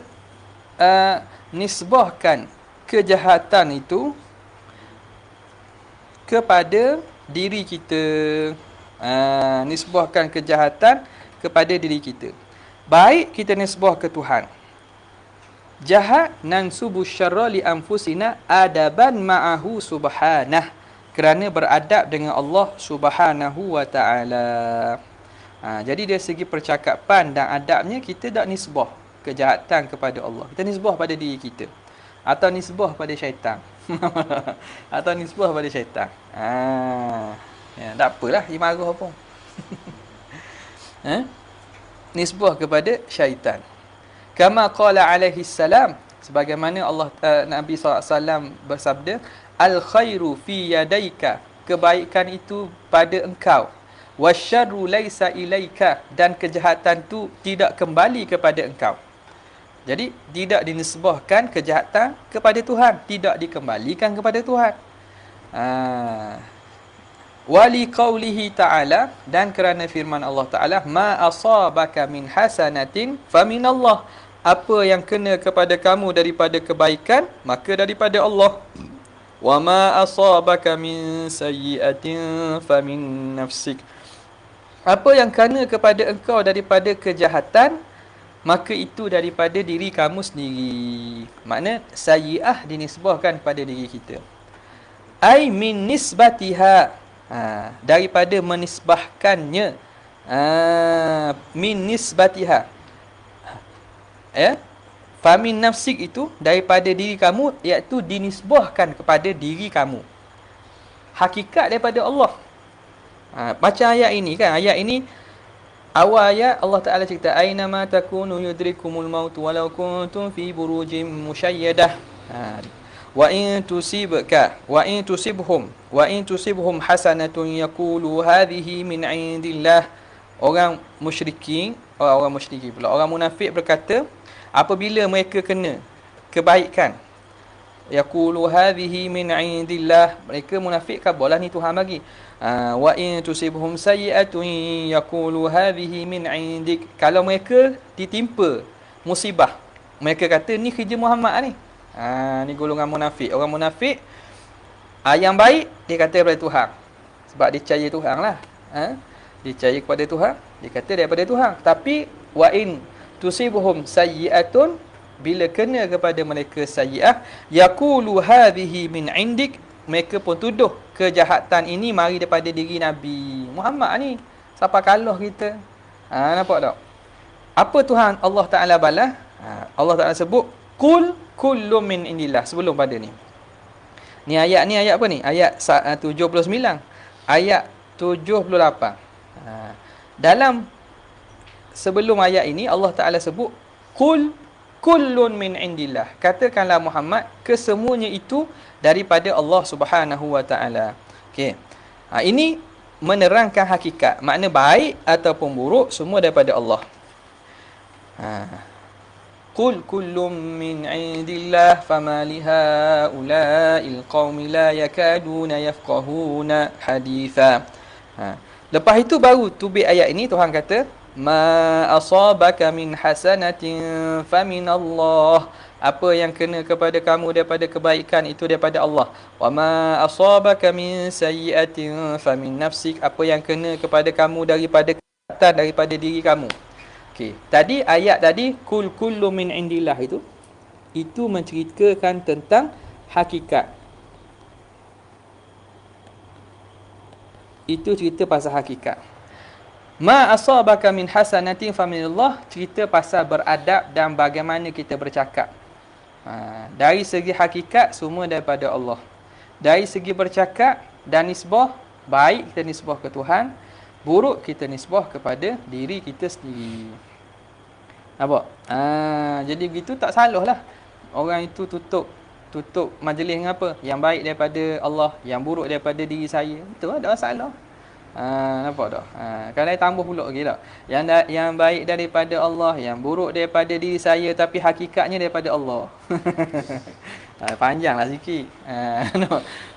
nisbahkan kejahatan itu kepada diri kita. Nisbahkan kejahatan kepada diri kita. Baik kita nisbah ke Tuhan. Jahat nansubu syarra li anfusina adaban ma'ahu subhanah. Kerana beradab dengan Allah Subhanahu wa ta'ala. Jadi dari segi percakapan dan adabnya, kita tak nisbah kejahatan kepada Allah. Kita nisbah pada diri kita. Atau nisbah pada syaitan. Atau nisbah pada syaitan. Ya, tak apalah, dia marah pun. Nisbah kepada syaitan. Kama qala alaihi salam, sebagaimana Nabi SAW bersabda, al khairu fi yadaika, kebaikan itu pada engkau, wasyarru laisa ilaika, dan kejahatan tu tidak kembali kepada engkau. Jadi tidak dinisbahkan kejahatan kepada Tuhan, tidak dikembalikan kepada Tuhan. Wali qaulihi ta'ala, dan kerana firman Allah Ta'ala, ma asabaka min hasanatin faminallah, apa yang kena kepada kamu daripada kebaikan, maka daripada Allah. Wa ma asabaka min sayyi'atin famin nafsik, apa yang kena kepada engkau daripada kejahatan, maka itu daripada diri kamu sendiri. Makna sayyi'ah dinisbahkan pada diri kita. Ai min nisbatiha, daripada menisbahkannya. Min nisbatiha, famin nafsik itu daripada diri kamu, iaitu dinisbahkan kepada diri kamu. Hakikat daripada Allah. Macam ayat ini kan, ayat ini awal ayat Allah Ta'ala cerita, aina ma takunu yudrikumul maut walau kuntum fi burujim musyayyadah. Wa in tusibhum hasanatun yaqulu hadhihi min indillah. Orang munafik berkata, apabila mereka kena kebaikan, yaqulu hadhihi min indillah, mereka munafik kabarlah ni Tuhan bagi. Wa in tusibhum sayyi'atun yaqulu hadhihi min indik, kalau mereka ditimpa musibah, mereka kata ni kerja Muhammad ni. Ni golongan munafik. Orang munafik, yang baik dia kata daripada Tuhan, sebab dia percaya Tuhan lah. Dia percaya kepada Tuhan, dia kata daripada Tuhan. Tapi wa in tusibuhum sayyi'atun, bila kena kepada mereka sayyi'ah, yaqulu hadhihi min indik, mereka pun tuduh kejahatan ini mari daripada diri Nabi Muhammad ni. Siapa kalah kita? Nampak tak? Apa Tuhan Allah Ta'ala balas? Allah Ta'ala sebut qul kullu min indillah sebelum pada ni. Ni ayat apa ni? Ayat 79. Ayat 78. Dalam sebelum ayat ini Allah Ta'ala sebut qul kullun min indillah, katakanlah Muhammad, kesemuanya itu daripada Allah Subhanahu wa Ta'ala. Okey. Ini menerangkan hakikat, makna baik ataupun buruk semua daripada Allah. Qul kullun min indillah fama lihaula'il qaumi la yakaduna yafqahuna haditha. Lepas itu baru tubik ayat ini Tuhan kata, ma asabaka min hasanatin faminallah, apa yang kena kepada kamu daripada kebaikan itu daripada Allah. Wa ma asabaka min sayyi'atin famin nafsik, apa yang kena kepada kamu daripada kejahatan daripada diri kamu. Okey, tadi ayat tadi kul kullu min indillah itu menceritakan tentang hakikat. Itu cerita pasal hakikat. Ma asabaka min hasanatin faminallah, cerita pasal beradab dan bagaimana kita bercakap. Dari segi hakikat semua daripada Allah. Dari segi bercakap dan nisbah, baik kita nisbah ke Tuhan, buruk kita nisbah kepada diri kita sendiri. Nampak? Jadi begitu tak salah lah. Orang itu tutup majlis dengan apa? Yang baik daripada Allah, yang buruk daripada diri saya. Itu tak ada masalah. Nampak tak? Kalau dia tambah pula lagi tak? Yang baik daripada Allah, yang buruk daripada diri saya, tapi hakikatnya daripada Allah. Panjanglah sikit.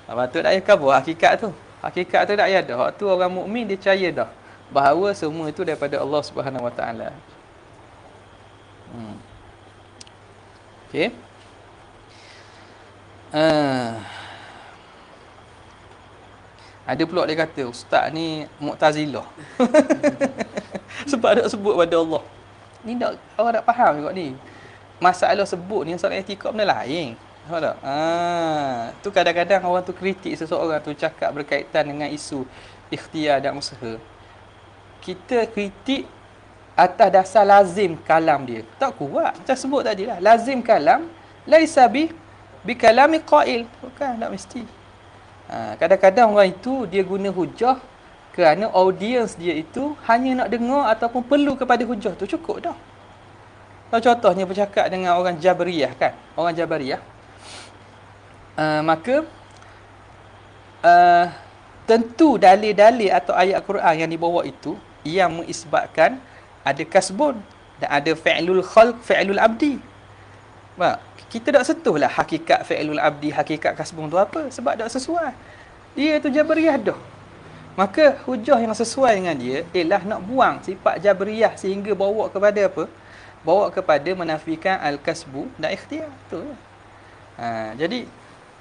Patut tak payah cover hakikat tu. Hakikat tu tak payah dah. Hak tu orang mukmin dia percaya dah bahawa semua itu daripada Allah Subhanahu Wa Taala. Okey. Ada pula dia kata ustaz ni Mu'tazilah. Sebab nak sebut pada Allah. Ni tak, orang tak faham juga ni. Masalah sebut ni masalah etika benda lain. Faham tak? Tu kadang-kadang orang tu kritik seseorang tu cakap berkaitan dengan isu ikhtiar dan usaha. Kita kritik atas dasar lazim kalam dia. Tak kuat. Macam sebut tadi lah. Lazim kalam laisa bi kalami qail. Bukan, tak mesti. Kadang-kadang orang itu dia guna hujah kerana audiens dia itu hanya nak dengar ataupun perlu kepada hujah tu, cukup dah. Kalau contohnya bercakap dengan orang Jabariyah kan, orang Jabariyah, maka tentu dalil-dalil atau ayat Quran yang dibawa itu yang mengisbatkan ada kasbun dan ada fi'lul khalq, fi'lul abdi. Kita tak sentuhlah hakikat fi'lul abdi, hakikat kasbun tu apa, sebab tak sesuai. Dia tu Jabariyah dah. Maka hujah yang sesuai dengan dia ialah nak buang sifat Jabariyah sehingga bawa kepada apa? Bawa kepada menafikan al-kasbu dan ikhtiar. Tu. Jadi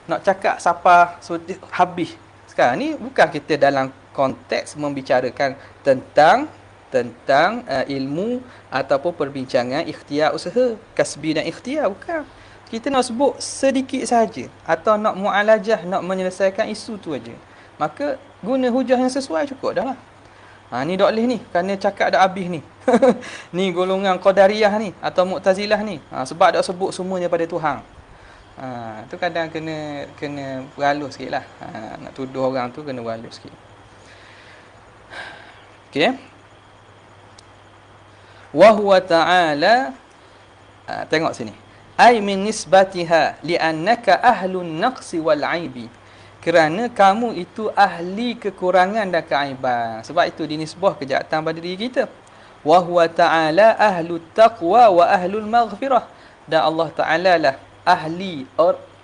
nak cakap siapa habis. Sekarang ni bukan kita dalam konteks membicarakan tentang ilmu ataupun perbincangan ikhtiar usaha, kasbi dan ikhtiar, bukan. Kita nak sebut sedikit saja atau nak mu'alajah, nak menyelesaikan isu tu aja. Maka guna hujah yang sesuai cukup dah lah. Ni tak boleh ni kerana cakap dah habis ni. Ni golongan Qadariyah ni atau Mu'tazilah ni. Sebab tak sebut semuanya pada Tuhan. Tu kadang kena berhalus sikit lah. Nak tuduh orang tu kena berhalus sikit. Okey. Wa huwa ta'ala, tengok sini. Ai min nisbatiha li'annaka ahlun naqsi wal 'aibi. Kerana kamu itu ahli kekurangan dan keaiban. Sebab itu dinisbah kejahatan pada diri kita. Wa huwa ta'ala ahlut taqwa wa ahlul maghfirah. Dan Allah Ta'ala lah ahli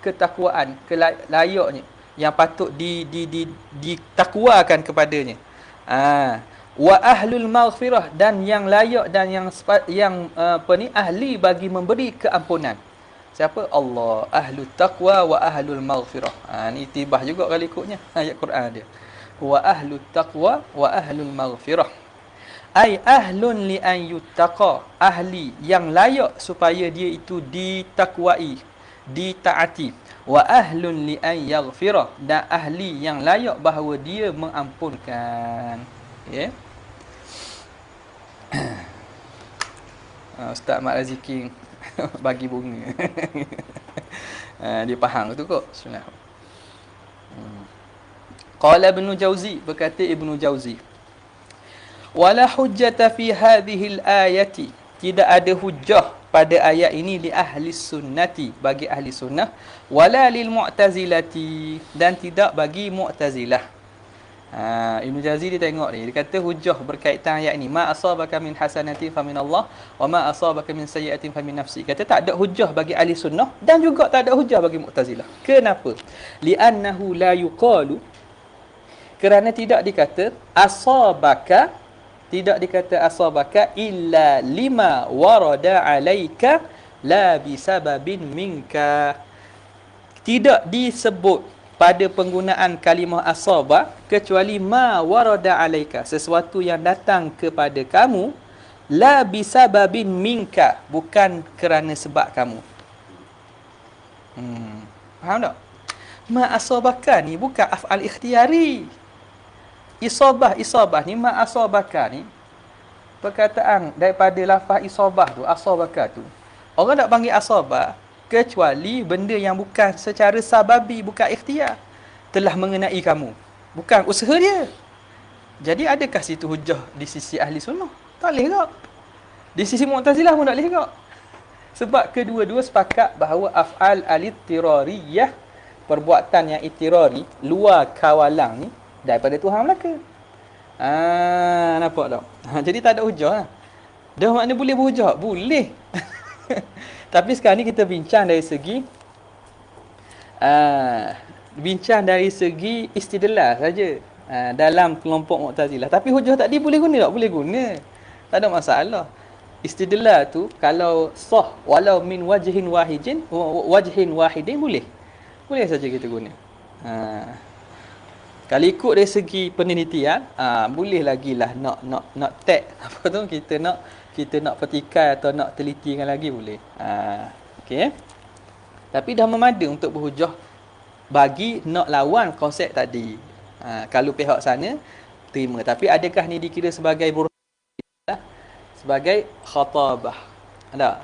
ketakwaan, layaknya yang patut ditakwakan kepadanya. Wa ahlul maghfirah, dan yang layak dan yang ahli bagi memberi keampunan. Siapa? Allah. Ahlut taqwa wa ahlul maghfirah. Ni tibah juga kali ikutnya ayat Quran dia. Wa ahlut taqwa wa ahlul maghfirah. Ai ahlun li an yuttaqa, ahli yang layak supaya dia itu ditakwai, ditaati. Wa ahlun li an yaghfirah, dan ahli yang layak bahawa dia mengampunkan. Ya. Ustaz Mat Raziki bagi bunga. Dia faham tu kok. Bismillah. Qala Ibnu Jauzi, berkata Ibnu Jauzi, wala hujjata fi hadhihi al-ayati, tidak ada hujjah pada ayat ini li ahli sunnati, bagi ahli sunnah, wala lil mu'tazilati, dan tidak bagi mu'tazilah. Ibnu Jauzi dia tengok ni, dia kata hujah berkaitan ayat ni, ma asabaka min hasanatin fa min Allah wa ma asabaka min sayyi'atin fa min nafsi. Kata tak ada hujah bagi ahli sunnah dan juga tak ada hujah bagi mu'tazilah. Kenapa? Li'annahu la yuqalu, kerana tidak dikata asabaka, tidak dikata asabaka illa lima warada alaika la bisababin minka. Tidak disebut pada penggunaan kalimah asaba kecuali ma warada alaika, sesuatu yang datang kepada kamu, la bisababin minka, bukan kerana sebab kamu. Faham tak? Ma asabaka ni bukan af'al ikhtiyari. Isabah ni, ma asabaka ni perkataan daripada lafaz isabah tu, asabaka tu. Orang tak panggil asabah kecuali benda yang bukan secara sababi, bukan ikhtiar, telah mengenai kamu, bukan usaha dia. Jadi adakah situ hujah di sisi ahli sunnah? Tak boleh tak? Di sisi Mu'tazilah pun tak boleh tak? Sebab kedua-dua sepakat bahawa af'al al-ittirariyah, perbuatan yang ittirari, luar kawalang ni, daripada Tuhan Melaka. Nampak tak? Jadi tak ada hujah lah. Dah makna boleh berhujah? Boleh. Tapi sekarang ni kita bincang dari segi bincang dari segi istidlal saja. Dalam kelompok Mu'tazilah. Tapi hujah tadi boleh guna tak? Boleh guna. Tak ada masalah. Istidlal tu kalau sah walau min wajhin wahidin boleh. Boleh saja kita guna. Ha. Kalau ikut dari segi penelitian, boleh lagi lah nak tag apa tu, kita nak petikai atau nak telitikan lagi boleh. Okey. Tapi dah memada untuk berhujah bagi nak lawan konsep tadi. Kalau pihak sana terima, tapi adakah ni dikira sebagai burhan, sebagai khatabah? Ada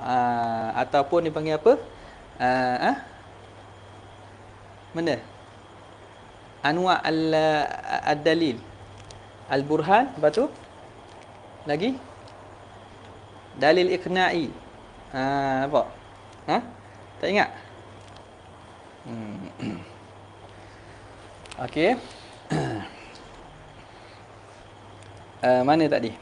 ataupun dipanggil apa? Mana? Anwa' al-dalil. Al-burhan, lepas tu lagi dalil iqna'i. Nampak? Tak ingat? Okey. Mana tadi?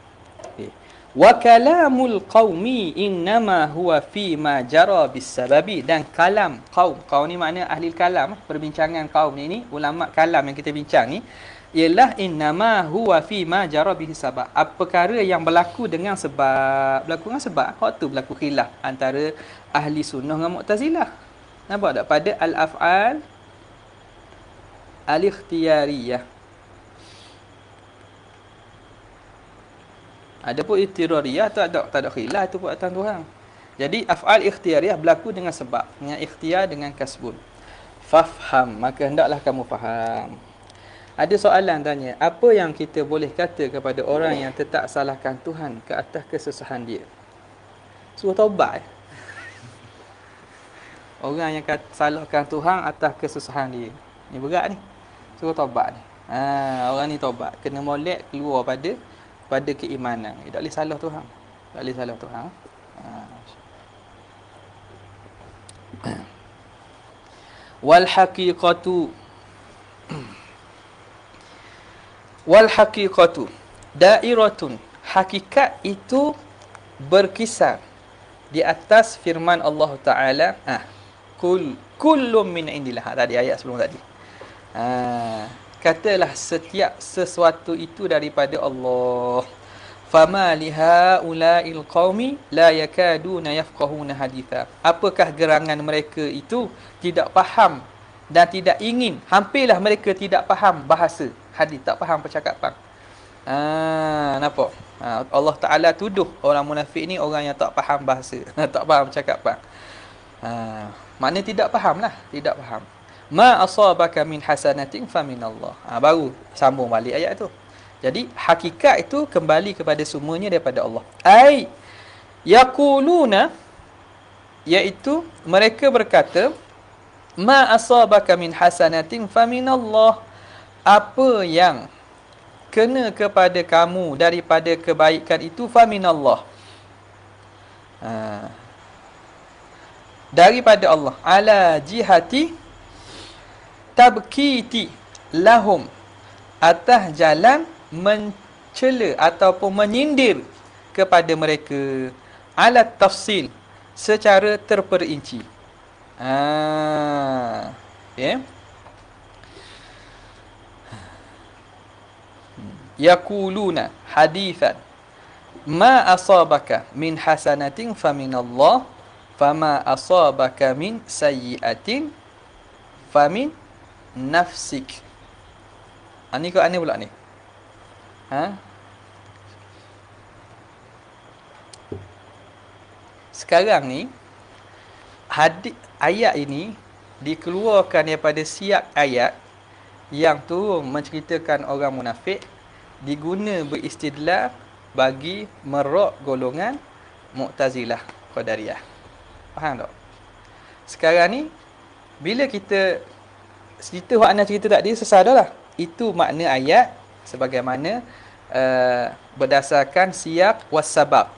Okay. Wa kalamul qaumi innama huwa fi ma jara bisababi. Dan kalam qaum. Qaum ni makna ahli kalam. Perbincangan kaum ni, ulama kalam yang kita bincang ni, ialah innama huwa fi ma jara bihi sabab. Apa perkara yang berlaku dengan sebab. Berlaku dengan sebab. Waktu berlaku khilaf antara ahli sunnah dengan Mu'tazilah. Nampak tak? Pada al-af'al al-ikhtiyariyah. Ada pun ikhtiariyah, tak ada khilaf, itu buatan Tuhan. Jadi af'al ikhtiyariyah berlaku dengan sebab, dengan ikhtiar, dengan kasbun. Fafham, maka hendaklah kamu faham. Ada soalan tanya, apa yang kita boleh kata kepada orang yang tetap salahkan Tuhan ke atas kesusahan dia? Suruh taubat. Orang yang salahkan Tuhan atas kesusahan dia. Ni berat ni. Suruh taubat ni. Orang ni taubat, kena molek keluar pada keimanan. Tak boleh salah Tuhan. Tak boleh salah Tuhan. Wal haqiqatu dairatun. Hakikat itu berkisar di atas firman Allah Taala. Kullum min indillah. Tadi ayat sebelum tadi. Katalah setiap sesuatu itu daripada Allah. Fama lihaula'il qaumi la yakaduna yafqahuna haditha. Apakah gerangan mereka itu tidak faham dan tidak ingin, hampirlah mereka tidak faham bahasa hadis, tak faham percakapan. Nampak? Allah Taala tuduh orang munafik ni orang yang tak faham bahasa, tak faham percakapan. Maknanya tidak fahamlah, tidak faham. Ma asabaka min hasanatin faminallah. Baru sambung balik ayat tu. Jadi hakikat itu kembali kepada semuanya daripada Allah. Ai yaquluna, iaitu mereka berkata, ma asabaka min hasanatin faminallah. Apa yang kena kepada kamu daripada kebaikan itu faminallah. Daripada Allah. Ala jihati tabkiti lahum, atas jalan mencela ataupun menyindir kepada mereka, ala tafsil, secara terperinci. Okay. Yaquluna hadithan ma asabaka min hasanatin faminallah, fama asabaka min sayyi'atin famin nafsik. Ni kau aneh pula ni. Sekarang ni ayat ini dikeluarkan daripada siap ayat yang tu menceritakan orang munafik, diguna beristidlal bagi merok golongan Mu'tazilah Qadariyah. Faham tak? Sekarang ni bila kita cerita hak ana cerita tadi sesadarlah. Itu makna ayat sebagaimana berdasarkan siyaq was sabab.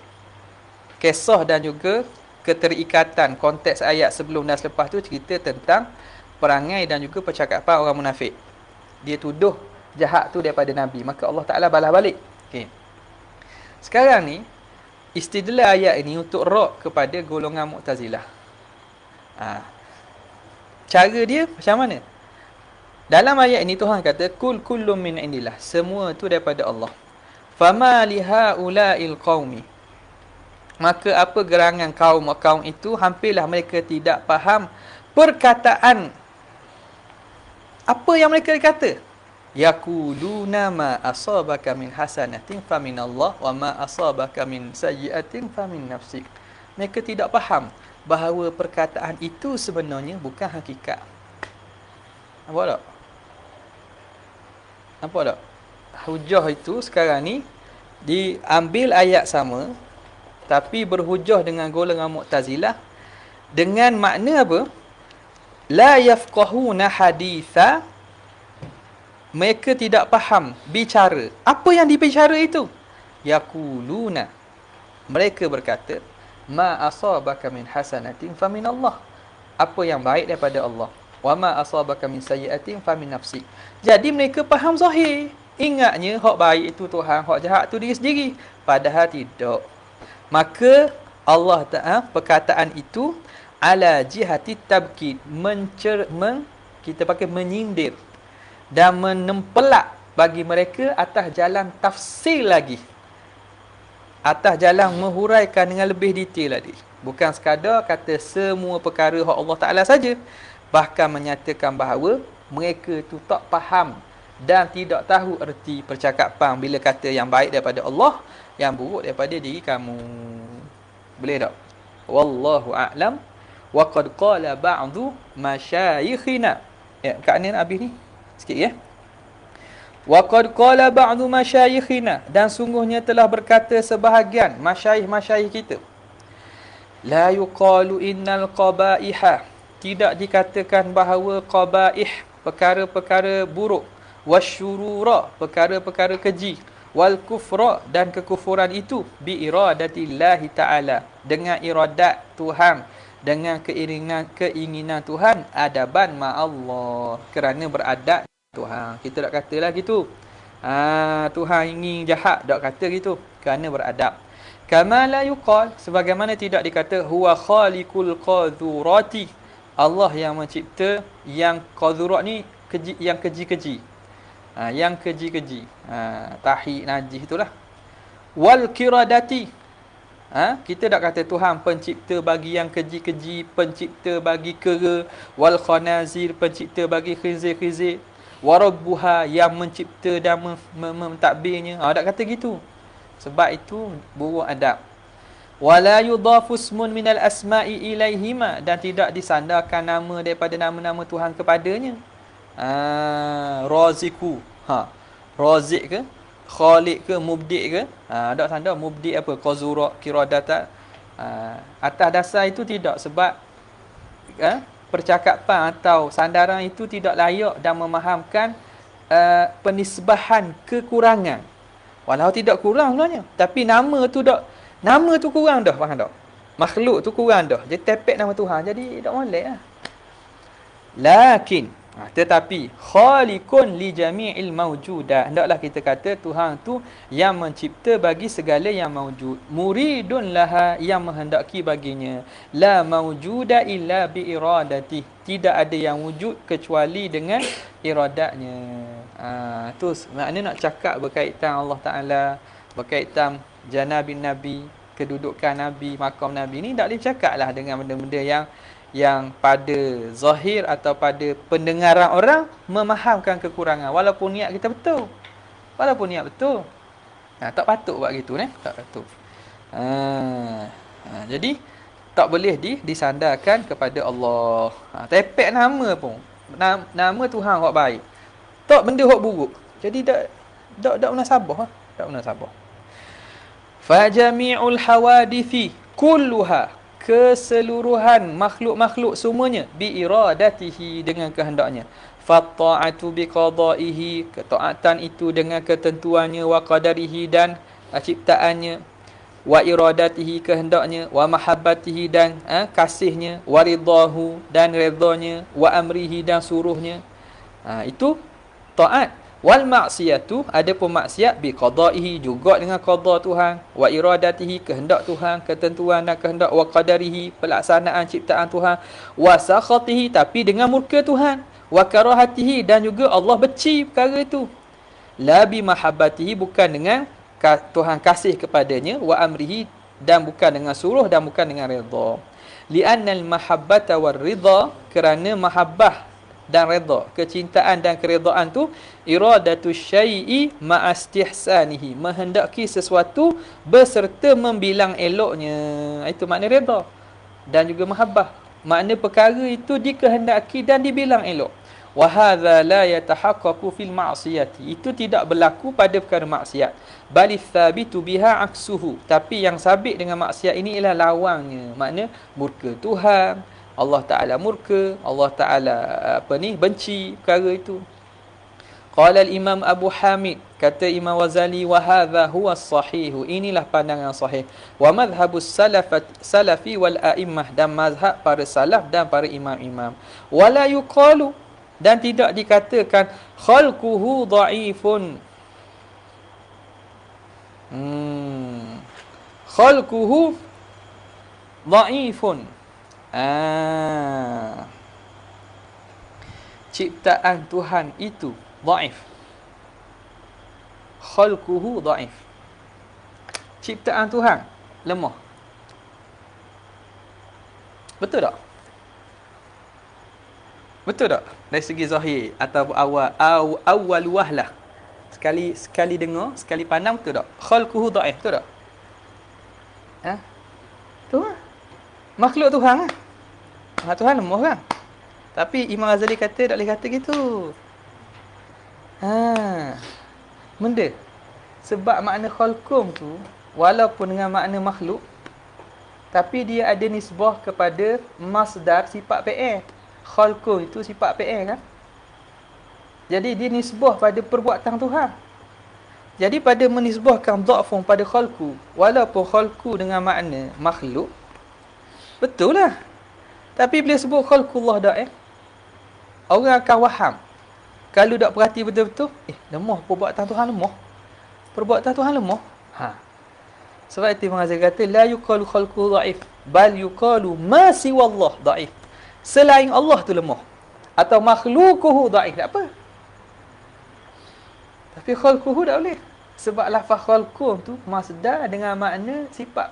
Kisah dan juga keterikatan konteks ayat sebelum dan selepas tu cerita tentang perangai dan juga percakapan orang munafik. Dia tuduh jahat tu daripada Nabi, maka Allah Taala balas balik. Okey. Sekarang ni istidlal ayat ini untuk rok kepada golongan Mu'tazilah. Cara dia macam mana? Dalam ayat ini Tuhan kata kullum min indillah, semua tu daripada Allah. Fama lihaula'il qaumi, maka apa gerangan kaum itu, hampirlah mereka tidak faham perkataan apa yang mereka kata. Yaquluna ma asabaka min hasanatin faminallah wa ma asabaka min sayyi'atin famin nafsik. Mereka tidak faham bahawa perkataan itu sebenarnya bukan hakikat. Nampak tak? Nampak tak? Hujah itu sekarang ni diambil ayat sama tapi berhujah dengan golongan Mu'tazilah dengan makna apa? La yafqahuna haditha, mereka tidak faham bicara. Apa yang dibicara itu? Yaquluna, mereka berkata, ma asabaka min hasanatin famin Allah, apa yang baik daripada Allah. Wa ma asabaka min sayyi'atin famin nafsik. Jadi mereka faham zahir. Ingatnya hak baik itu Tuhan, hak jahat itu diri sendiri. Padahal tidak. Maka Allah Ta'ala perkataan itu ala jihati tabkid, kita pakai menyindir dan menempelak bagi mereka atas jalan tafsir lagi, atas jalan menghuraikan dengan lebih detail lagi. Bukan sekadar kata semua perkara hak Allah Ta'ala saja, bahkan menyatakan bahawa mereka tu tak faham dan tidak tahu erti percakapan bila kata yang baik daripada Allah, yang buruk daripada diri kamu. Boleh tak? Wallahu a'lam. Wa qad qala ba'du masyayikhina. Ya, kat ni habis ni sikit ya. Wa qad qala ba'du masyayikhina, dan sungguhnya telah berkata sebahagian masyayikh kita. La yuqalu innal qabaiha, tidak dikatakan bahawa qabaih, perkara-perkara buruk, wasyurura, perkara-perkara keji, wal kufra, dan kekufuran itu bi iradatillahi ta'ala, dengan iradat Tuhan, dengan keinginan Tuhan, adaban ma'allah, kerana beradab Tuhan. Kita tak katalah gitu. Tuhan ingin jahat, tak kata gitu, kerana beradab. Kama la yuqal, sebagaimana tidak dikata huwa khaliqul qadurati, Allah yang mencipta yang qadurat ni keji, yang keji-keji. Yang keji-keji. Tahi, najis itulah. Wal kiradati. Kita tak kata Tuhan pencipta bagi yang keji-keji, pencipta bagi kera. Wal khanazir, pencipta bagi khizir-khizir. Warabbuha, yang mencipta dan mentadbirnya. Tak kata gitu. Sebab itu buruk adab. Wala yudhafu ismun minal asma'i ilaihima, dan tidak disandarkan nama daripada nama-nama Tuhan kepadanya. Raziku, Razik ke, Khaliq ke, Mubdi' ke, tak sandar Mubdi' apa, Qazura, Kiradata. Atas dasar itu tidak, sebab percakapan atau sandaran itu tidak layak dan memahamkan penisbahan kekurangan. Walau tidak kurang sebenarnya, tapi nama tu kurang dah, faham tak? Makhluk tu kurang dah. Jadi tepek nama Tuhan, jadi tak molek lah. Lakin, tetapi khaliqun li jami'il mawjudat, hendaklah kita kata Tuhan tu yang mencipta bagi segala yang mawjud. Muridun laha, yang menghendaki baginya. La mawjuda illa bi iradati, tidak ada yang wujud kecuali dengan iradatnya. Tu maknanya nak cakap berkaitan Allah Ta'ala, berkaitan janabin Nabi, kedudukan Nabi, makam Nabi ni, tak boleh cakap lah dengan benda-benda yang pada zahir atau pada pendengaran orang memahamkan kekurangan, walaupun niat kita betul. Tak patut buat gitu, tak patut. Jadi tak boleh disandarkan kepada Allah. Tepek nama pun, nama Tuhan hak baik, tak benda hak buruk. Jadi tak munasabah, tak munasabah. Fa jami'ul hawadithi kulluha, keseluruhan makhluk-makhluk semuanya, bi iradatihi, dengan kehendaknya. Fatta'atu bi qada'ihi, ketaatan itu dengan ketentuannya, wa qadarihi, dan ciptaannya, wa iradatihi, kehendaknya, wa mahabbatihi, dan kasihnya, wa ridahu, dan redanya, wa amrihi, dan suruhnya. Itu taat. Wal maksiyatu, adapun maksiat, bi qada'ihi, juga dengan qada Tuhan, wa iradatihi, kehendak Tuhan, ketentuan dan kehendak, wa qadarihi, pelaksanaan ciptaan Tuhan, wa sakhatihi, tapi dengan murka Tuhan, Wa karahatihi, dan juga Allah benci perkara itu. La bi mahabbatihi, bukan dengan Tuhan kasih kepadanya, wa amrihi, dan bukan dengan suruh, dan bukan dengan redha. Li'annal mahabbata war ridha, kerana mahabbah dan redha, kecintaan dan keredaan tu, iradatu syai'i ma'astihsanihi, menghendaki sesuatu beserta membilang eloknya. Itu makna redha. Dan juga mahabbah, makna perkara itu dikehendaki dan dibilang elok. Wa hadza la yatahaqqaqu fil ma'siyati, itu tidak berlaku pada perkara maksiat. Bali tsabitu biha aksuhu, tapi yang sabit dengan maksiat ini ialah lawannya. Makna murka Tuhan, Allah Taala murka, Allah Taala benci perkara itu. Qala al-Imam Abu Hamid, kata Imam Ghazali, wa hadza huwa as-sahih, inilah pandangan sahih. Wa madhhabus salafi wal a'immah, dan mazhab para salaf dan para imam-imam. Wala yuqalu, dan tidak dikatakan khalquhu dha'ifun. Khalquhu dha'ifun. Ciptaan Tuhan itu dhaif. Khalquhu dhaif. Ciptaan Tuhan lemah. Betul tak? Betul tak? Dari segi zahir atau awal wahlah. Sekali dengar, sekali pandang, betul tak? Khalquhu dhaif, betul tak? Ha? Tu lah. Makhluk Tuhan lah. Tuhan lemah kan? Tapi Imam Ghazali kata tak boleh kata gitu. Benda. Sebab makna khalqum tu, walaupun dengan makna makhluk, tapi dia ada nisbah kepada masdar sifat fi'il. Khalqum itu sifat fi'il kan? Jadi dia nisbah pada perbuatan Tuhan. Jadi pada menisbahkan dha'fun pada khalqu, walaupun khalqu dengan makna makhluk, betul lah. Tapi bila sebut khalqullah da'if, orang akan waham. Kalau tak perhati betul-betul, lemah perbuatan Tuhan, lemah. Perbuatan Tuhan lemah. Sebab itu Imam Ghazali kata, la yuqalu khalqu dha'if, bal yuqalu ma siwallah dha'if. Selain Allah tu lemah. Atau makhlukuhu dha'if, tak apa. Tapi khalquhu tak boleh. Sebab lafaz khalqum tu masdar dengan makna sifat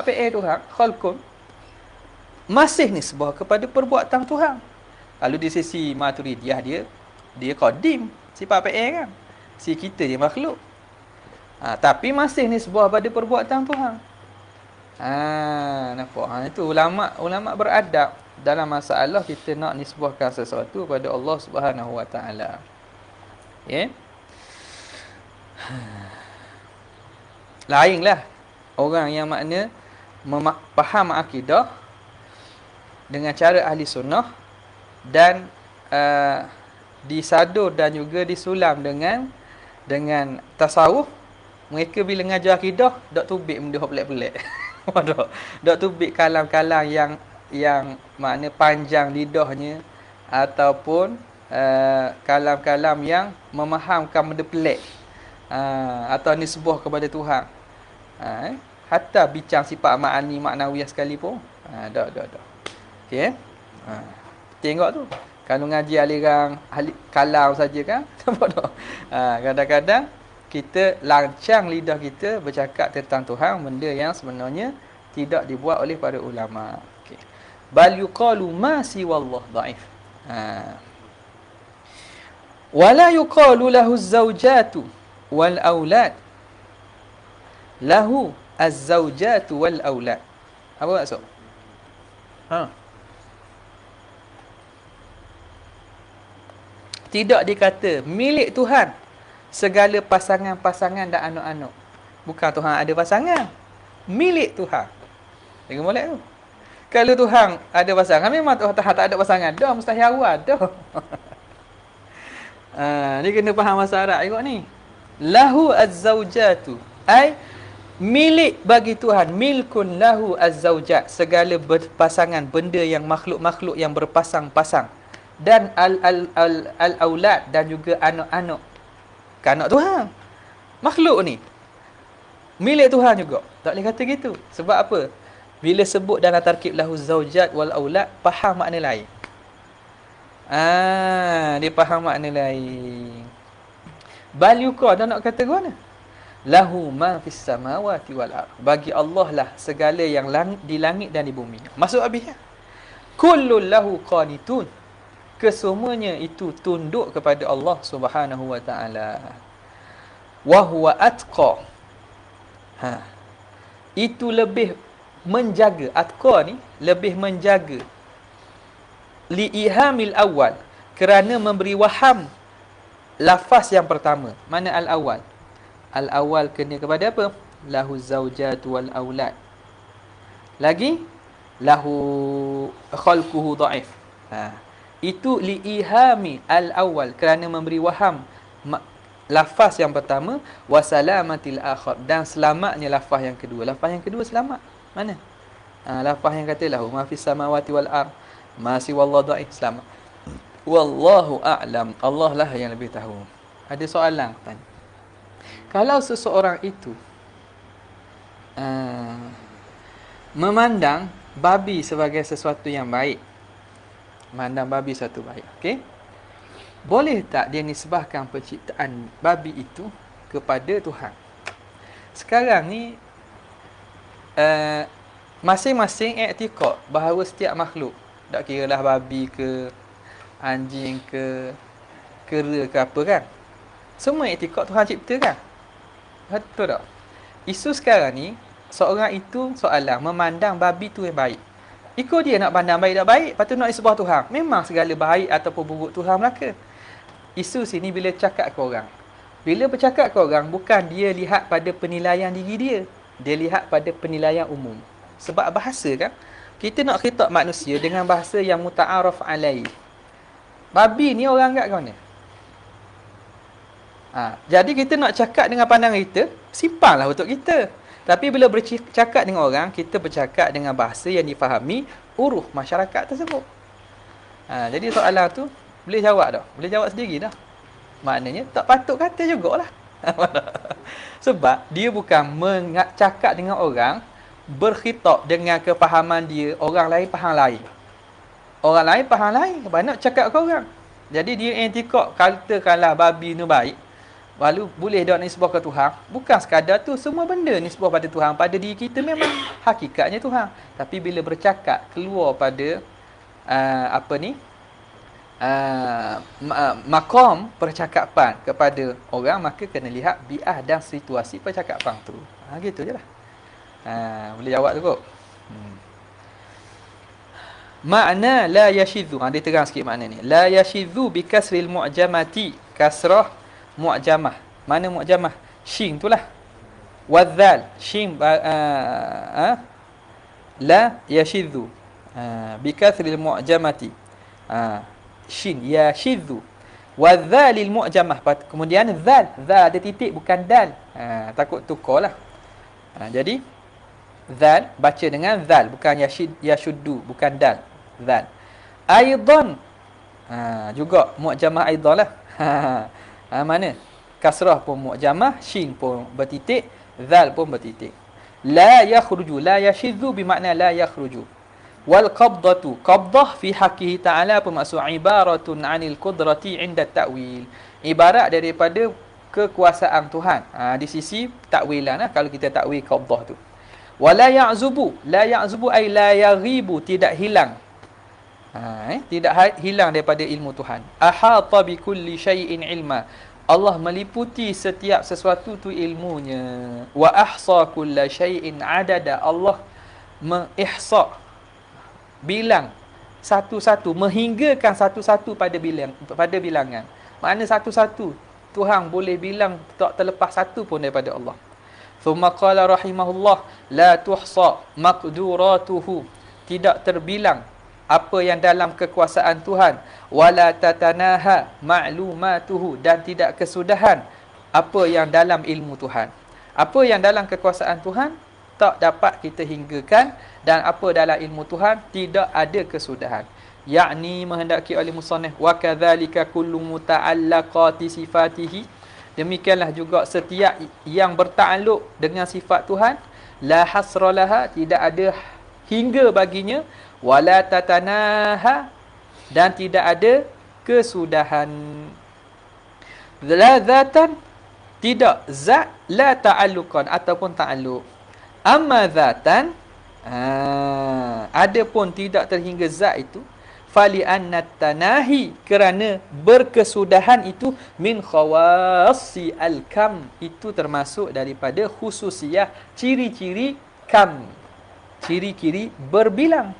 fi'il Tuhan, khalqum, masih nisbah kepada perbuatan Tuhan. Kalau di sisi Maturidiyah, dia qadim, sifat fi'il kan. Si kita dia makhluk. Tapi masih nisbah pada perbuatan Tuhan. Nampak? Itu ulama beradab dalam masalah kita nak nisbahkan sesuatu pada Allah Subhanahu Wa Taala. Ya. Lainlah orang yang makna faham akidah dengan cara ahli sunnah dan disadur dan juga disulam dengan tasawuf. Mereka bila ngajar akidah, dok tubik benda pelik-pelik. Dok tubik kalam-kalam yang makna panjang lidahnya, ataupun kalam-kalam yang memahamkan benda pelik, atau nisbah kepada Tuhan. Hatta bincang sifat ma'ani maknawiyah sekalipun. Dah. Okey. Tengok tu. Kalau ngaji aliran kalam saja kan. Nampak tak? Kadang-kadang kita lancang lidah kita bercakap tentang Tuhan, benda yang sebenarnya tidak dibuat oleh para ulama. Okey. Bal yuqalu ma siwallah dhaif. Wala yuqalu lahu az-zawjatu wal aulad. Lahu az-zawjatu wal aulad. Apa maksud? Tidak dikata milik Tuhan segala pasangan-pasangan dan anak-anak. Bukan Tuhan ada pasangan. Milik Tuhan. Dengar molek tu. Kalau Tuhan ada pasangan, memang Tuhan tak ada pasangan. Dah mustahil awal dah. Ni kena faham bahasa Arab juga ni. Lahu az-zawjatu, ai milik bagi Tuhan, milkun lahu az-zawjat, segala berpasangan benda yang makhluk-makhluk yang berpasang-pasang, dan al-aulad, dan juga anak-anak. Anak Tuhan, makhluk ni milik Tuhan juga. Tak boleh kata gitu. Sebab apa? Bila sebut dalam tarkib lahu az-zawjat wal aulad, faham makna lain. Dia faham makna lain. Bal yuqa, dah nak kata mana? Lahu ma fis samawati wal ard. Bagi Allah lah segala yang di langit dan di bumi. Maksud habis ya? Kullun lahu qanitun. Kesemuanya itu tunduk kepada Allah Subhanahu wa taala. Wa huwa atqa. Itu lebih menjaga. Atqa ni lebih menjaga. Li ihamil awal, kerana memberi waham lafaz yang pertama. Mana al-awwal? Al-awwal kena kepada apa? Lahu zaujatu wal aulad. Lagi lahu khalquhu dhaif. Itu liihami al-awwal, kerana memberi waham lafaz yang pertama, wa salamatil akhar, dan selamatnya lafaz yang kedua. Lafaz yang kedua selamat. Mana? Lafaz yang kata lahu ma fis samawati wal ard, masih wallahu dhaif, selamat. Wallahu a'lam. Allah lah yang lebih tahu. Ada soalan tanya. Kalau seseorang itu memandang babi sebagai sesuatu yang baik, memandang babi satu baik, okey? Boleh tak dia nisbahkan penciptaan babi itu kepada Tuhan? Sekarang ni masing-masing iktikad bahawa setiap makhluk, tak kiralah babi ke, anjing ke, kera ke apa kan, semua iktikad Tuhan cipta kan? Betul tak? Isu sekarang ni, seorang itu soalan memandang babi tu yang baik. Ikut dia nak pandang baik tak baik, lepas tu nak isbah Tuhan. Memang segala baik ataupun buruk Tuhan belaka. Isu sini bila cakap ke orang. Bila bercakap ke orang, bukan dia lihat pada penilaian diri dia. Dia lihat pada penilaian umum. Sebab bahasa kan, kita nak khitab manusia dengan bahasa yang muta'araf alaih. Babi ni orang kat mana? Jadi kita nak cakap dengan pandangan kita, simpanlah untuk kita. Tapi bila bercakap dengan orang, kita bercakap dengan bahasa yang difahami uruh masyarakat tersebut. Jadi soalan tu boleh jawab dah. Boleh jawab sendiri dah. Maknanya tak patut kata jugalah. Sebab dia bukan cakap dengan orang berkhitab dengan kefahaman dia, orang lain faham lain. Orang lain faham lain. Banyak cakap ke orang. Jadi dia intikad katakanlah babi ni baik. Lalu boleh dah nisbah ke Tuhan. Bukan sekadar tu, semua benda nisbah pada Tuhan. Pada diri kita memang hakikatnya Tuhan. Tapi bila bercakap keluar pada maqam percakapan kepada orang, maka kena lihat bi'ah dan situasi percakapan tu. Gitu je lah. Boleh jawab tu kot. Makna la yashidhu. Dia terang sikit makna ni. La yashidhu bi kasril mu'jamati. Kasrah mu'jamah. Mana mu'jamah? Shin tu lah. Wadzal. Shin la yashidhu. Bi kasril mu'jamati. Shin yashidhu. Wadzalil mu'jamah. Kemudian zal. Zal ada titik bukan dal. Takut tukar lah. Jadi zal baca dengan zal, bukan yashuddu, bukan dal. Zal. Aidan. Juga mu'jamah aidan lah. Mana? Kasrah pun mu'jamah, shin pun bertitik, zal pun bertitik. La yakhruju, la yashiddu bermakna la yakhruju. Wal qabdatu, qabdah fi haqqihi ta'ala apa maksud? Ibaratun 'anil qudrati 'inda ta'wil. Ibarat daripada kekuasaan Tuhan. Di sisi takwilan lah, kalau kita takwil qabdah tu. Wala ya'zubu, la ya'zubu ay la yaghibu, tidak hilang. Tidak hilang daripada ilmu Tuhan. Ahata bi kulli syai'in ilma. Allah meliputi setiap sesuatu tu ilmunya. Wa ahsa kulla syai'in adada. Allah mengihsa, bilang satu-satu, menghinggakan satu-satu pada bilangan. Makna satu-satu Tuhan boleh bilang, tak terlepas satu pun daripada Allah. Thumma qala rahimahullah la tuhsa maqduratuhu, tidak terbilang apa yang dalam kekuasaan Tuhan, wala tatanaha ma'lumatuhu, dan tidak kesudahan apa yang dalam ilmu Tuhan. Apa yang dalam kekuasaan Tuhan tak dapat kita hinggakan, dan apa dalam ilmu Tuhan tidak ada kesudahan. Yakni menghendaki oleh musannif, wa kadzalika kullu muta'allaqati sifatihi, demikianlah juga setiap yang bertakluk dengan sifat Tuhan, la hasralaha, tidak ada hingga baginya, wala tatanaha, dan tidak ada kesudahan. La zatan, tidak zat, la ta'alluqan ataupun ta'alluq. Amma zatan, adapun tidak terhingga zat itu, fali anna tanahi, kerana berkesudahan itu, min khawassi al-kam, itu termasuk daripada khususiyah ciri-ciri kam, ciri-ciri berbilang.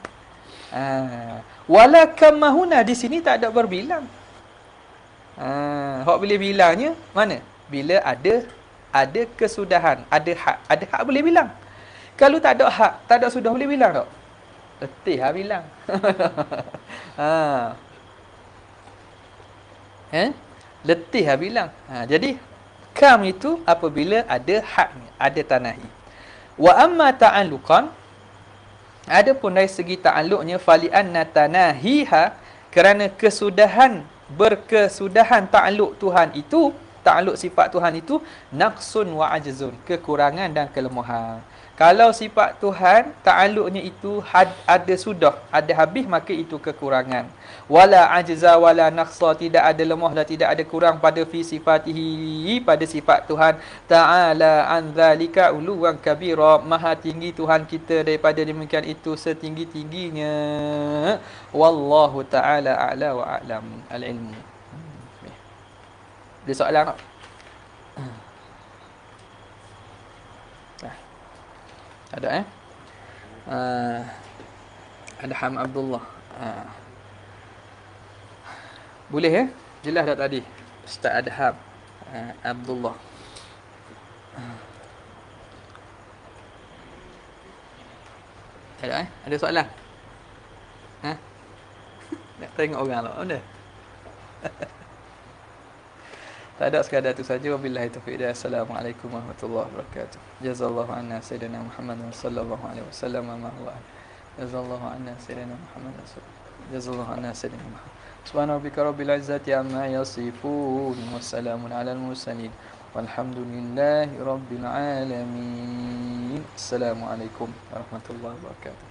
Wala kamahuna, di sini tak ada berbilang. Hak boleh bilangnya mana? Bila ada kesudahan, ada hak boleh bilang. Kalau tak ada hak, tak ada sudah, boleh bilang tak? Letih lah bilang. Letih lah bilang. Jadi kam itu apabila ada haknya, ada tanahi. Wa amma ta'alluqan, adapun dari segi ta'alluqnya, fali anna tanahiha, kerana kesudahan, berkesudahan ta'alluq Tuhan itu, ta'alluq sifat Tuhan itu, naqsun wa ajzun, kekurangan dan kelemahan. Kalau sifat Tuhan ta'alluqnya itu ada sudah, ada habis, maka itu kekurangan. Wala ajza wala naqsa, tidak ada lemah dan tidak ada kurang pada fi sifatihi, pada sifat Tuhan. Ta'ala an dzalika uluwan kabira, maha tinggi Tuhan kita daripada demikian itu setinggi-tingginya. Wallahu ta'ala a'la wa a'lam. Al-ilmu. Ada soalan tak? Ada Adham Abdullah. Boleh jelas dah tadi Ustaz Adham Abdullah. Ada soalan? Nak tengok orang lah. Mana? Tak ada, sekadar itu saja. Wabillahi taufiq. Assalamualaikum warahmatullahi wabarakatuh. Jazallahu anna sayyidina Muhammad sallallahu alaihi wasallam ma huwa. Jazallahu anna sayyidina Muhammad jazallahu anna sayyidina Muhammad. Subhana rabbika rabbil izzati amma yasifun wa salamun alal mursalin walhamdulillahi rabbil alamin. Assalamualaikum warahmatullahi wabarakatuh.